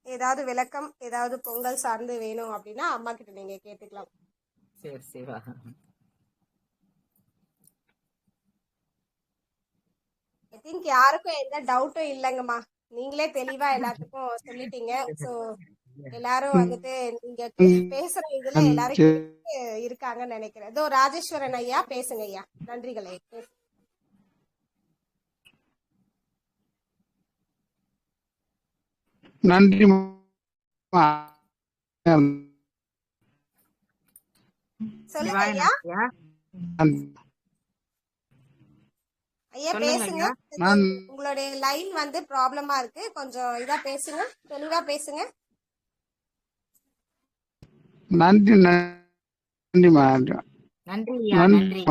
ஏதாவது விளக்கம் ஏதாவது பொங்கல் சார்ந்து வேணும் அப்படின்னா அம்மா கிட்ட நீங்க கேட்டுக்கலாம்.
சரி சிவா.
ஐ திங்க் யாருக்கும் எந்த டவுட்டும் இல்லைங்கம்மா. நீங்களே தெளிவா எல்லாத்துக்கும் சொல்லிட்டீங்க. சோ எல்லாரும் வந்துட்டு நீங்க பேசுற இதுல எல்லாரும் கேட்டு இருக்காங்கன்னு நினைக்கிறேன். இதோ ராஜேஸ்வரன் ஐயா பேசுங்க ஐயா. நன்றிகளே.
நன்றி.
சொல்லுங்க
சிவாய
ஐயா.
நம ஐயா.
ஐயா
சொல்லுங்க
பேசுங்க.
ஐயா.
உங்களுடைய லைன் வந்து ப்ராப்ளமா இருக்கு. கொஞ்சம் இதா பேசுங்க, தெளிவா பேசுங்க.
நன்றி நன்றிமா.
நன்றி ஐயா, நன்றி.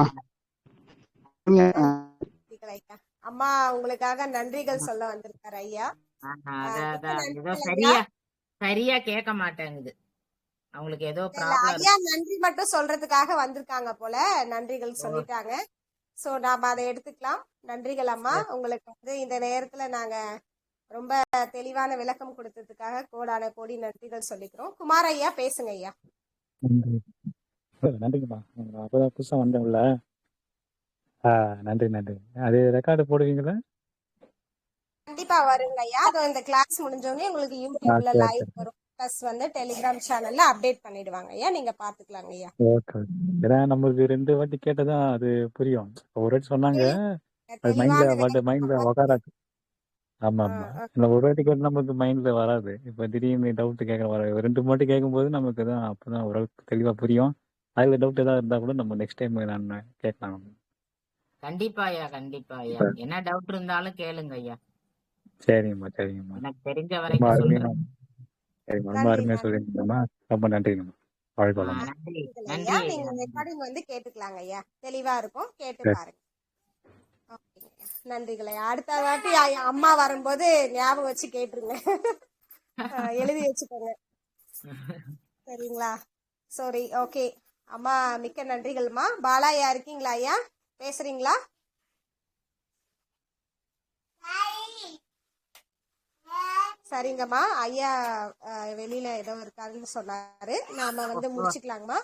ஐயா அம்மா உங்களுக்காக நன்றிகள் சொல்ல வந்திருக்காரு ஐயா.
அதான் ஏதோ
நன்றிகள் ஐயா.
சரியா கேட்க மாட்டேங்குது. அவங்களுக்கு ஏதோ
இல்ல
ப்ராப்ளம்
ஐயா நன்றி மட்டும் சொல்றதுக்காக வந்திருக்காங்க போல. நன்றிகள் சொல்லிட்டாங்க. சோ நாம அதை எடுத்துக்கலாம். நன்றிகள் அம்மா. உங்களுக்கு வந்து இந்த நேரத்துல நாங்க ரொம்ப தெளிவான விளக்கம் கொடுத்ததுக்காக கோடான கோடி நன்றிகள் சொல்லிக்கிறோம். குமார் ஐயா பேசுங்க ஐயா.
நன்றிங்கம்மா. அப்பதான் புதுசா வந்தேன் உள்ள. நன்றி நன்றி. அது ரெக்கார்டு போடுவீங்களா?
கண்டிப்பா வருங்க ஐயா. அதோ இந்த கிளாஸ் முடிஞ்சோடனே உங்களுக்கு யூடியூப்ல
சரி
லைவ்
சரி.
வரும். பிளஸ் வந்து டெலிகிராம் சேனல்ல அப்டேட் பண்ணிடுவாங்க ஐயா. நீங்க பாத்துக்கலாங்க ஐயா.
ஓகே. ஏன்னா நம்மளுக்கு 2 வாட்டி கேட்டதான் அது புரியும். ஒரு வாட்டி சொன்னாங்க, அது
தெளிவான
மைண்ட்ல
விளக்கம்.
உக்காராது. ஆமா ஆமா. இல்லை ஒரு வாட்டி கேட்டு நமக்கு மைண்ட்ல வராது. இப்ப திடீர்னு டவுட் கேட்க வராது. 2 வாட்டி கேட்கும்போது நமக்கு தான் அப்பதான் ஓரளவுக்கு தெளிவா புரியும். அதுல டவுட் ஏதாவது இருந்தா கூட நம்ம நெக்ஸ்ட் டைம் நான் கேட்கலாம்.
கண்டிப்பா ஐயா, கண்டிப்பா ஐயா. என்ன டவுட் இருந்தாலும் கேளுங்க ஐயா.
சரிங்கம்மா சரிங்கம்மா.
எனக்கு தெரிஞ்ச
ரொம்ப
வரைக்கும்
அருமையா
சொல்றேன்.
சரிம்மா. ரொம்ப அருமையா சொல்லியிருந்தீங்கம்மா. ரொம்ப நன்றிங்கம்மா. வாழ்க்கை.
நன்றி
ஐயா
நன்றி
நீங்க
ஐயா.
ரெக்கார்டிங் வந்து கேட்டுக்கலாங்க ஐயா. தெளிவா இருக்கும். கேட்டு
சரி.
பாருங்க. ஓகேங்க ஐயா. நன்றிகளை. அடுத்த வாட்டி அம்மா வரும்போது ஞாபகம் வச்சு கேட்டுருங்க. எழுதி வச்சுக்கோங்க. சரிங்களா? சாரி. ஓகே அம்மா மிக்க நன்றிகள்மா. பாலா ஐயா இருக்கீங்களா ஐயா? பேசுறீங்களா? சரிங்கம்மா. ஐயா வெளியில ஏதோ இருக்காருன்னு சொன்னாரு. நாம வந்து முடிச்சுக்கலாங்கம்மா.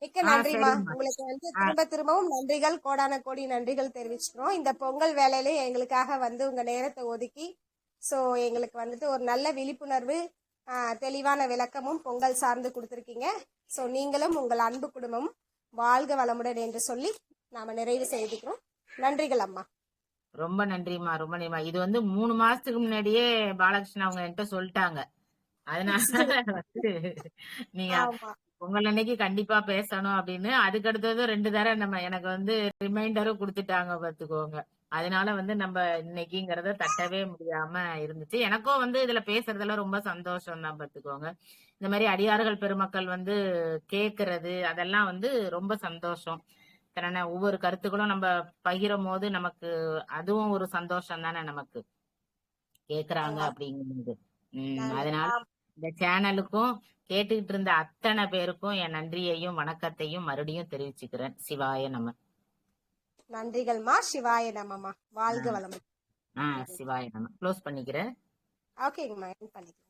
மிக்க நன்றிமா.
சரிம்மா.
உங்களுக்கு வந்து திரும்பவும் நன்றிகள், கோடான கோடி நன்றிகள் தெரிவிச்சுக்கிறோம். இந்த பொங்கல் வேலையில எங்களுக்காக வந்து உங்க நேரத்தை ஒதுக்கி சோ எங்களுக்கு வந்துட்டு ஒரு நல்ல விழிப்புணர்வு, தெளிவான விளக்கமும் பொங்கல் சார்ந்து கொடுத்துருக்கீங்க. சோ நீங்களும் உங்கள் அன்பு குடும்பமும் வாழ்க வளமுடன் என்று சொல்லி நாம நிறைவு செய்துக்கிறோம். நன்றிகள் அம்மா.
ரொம்ப நன்றிம்மா, ரொம்ப நன்றிம்மா. இது வந்து 3 மாசத்துக்கு முன்னாடியே பாலகிருஷ்ணன் அவங்க என்கிட்ட சொல்லிட்டாங்க. அதனால வந்து நீங்க
ஆமா
பொங்கல் அன்னைக்கு கண்டிப்பா பேசணும் அப்படின்னு. அதுக்கு அடுத்தது 2 தடவை நம்ம எனக்கு வந்து ரிமைண்டரும் கொடுத்துட்டாங்க பாத்துக்கோங்க. அதனால வந்து நம்ம இன்னைக்குங்கிறத தட்டவே முடியாம இருந்துச்சு. எனக்கும் வந்து இதுல பேசுறதுல ரொம்ப சந்தோஷம் தான் பாத்துக்கோங்க. இந்த மாதிரி அடியார்கள் பெருமக்கள் வந்து கேக்குறது அதெல்லாம் வந்து ரொம்ப சந்தோஷம். இத்தனை ஒவ்வொரு கருத்துக்களும் நம்ம பகிரும் போது நமக்கு அதுவும் ஒரு சந்தோஷம் தானே நமக்கு கேக்குறாங்க
ஆமா.
அப்படிங்கும்போது.
நன்றி.
அதனால இந்த சேனலுக்கும் கேட்டுக்கிட்டு இருந்த அத்தனை பேருக்கும் என் நன்றியையும் வணக்கத்தையும் மறுபடியும் தெரிவிச்சுக்கிறேன். சிவாய நம.
நன்றிகள்மா. சிவாய நமமா. வாழ்க வளமுடன்.
சிவாய நம. க்ளோஸ் பண்ணிக்கிறேன்.
ஓகேங்கம்மா, end பண்ணிக்கலாம்.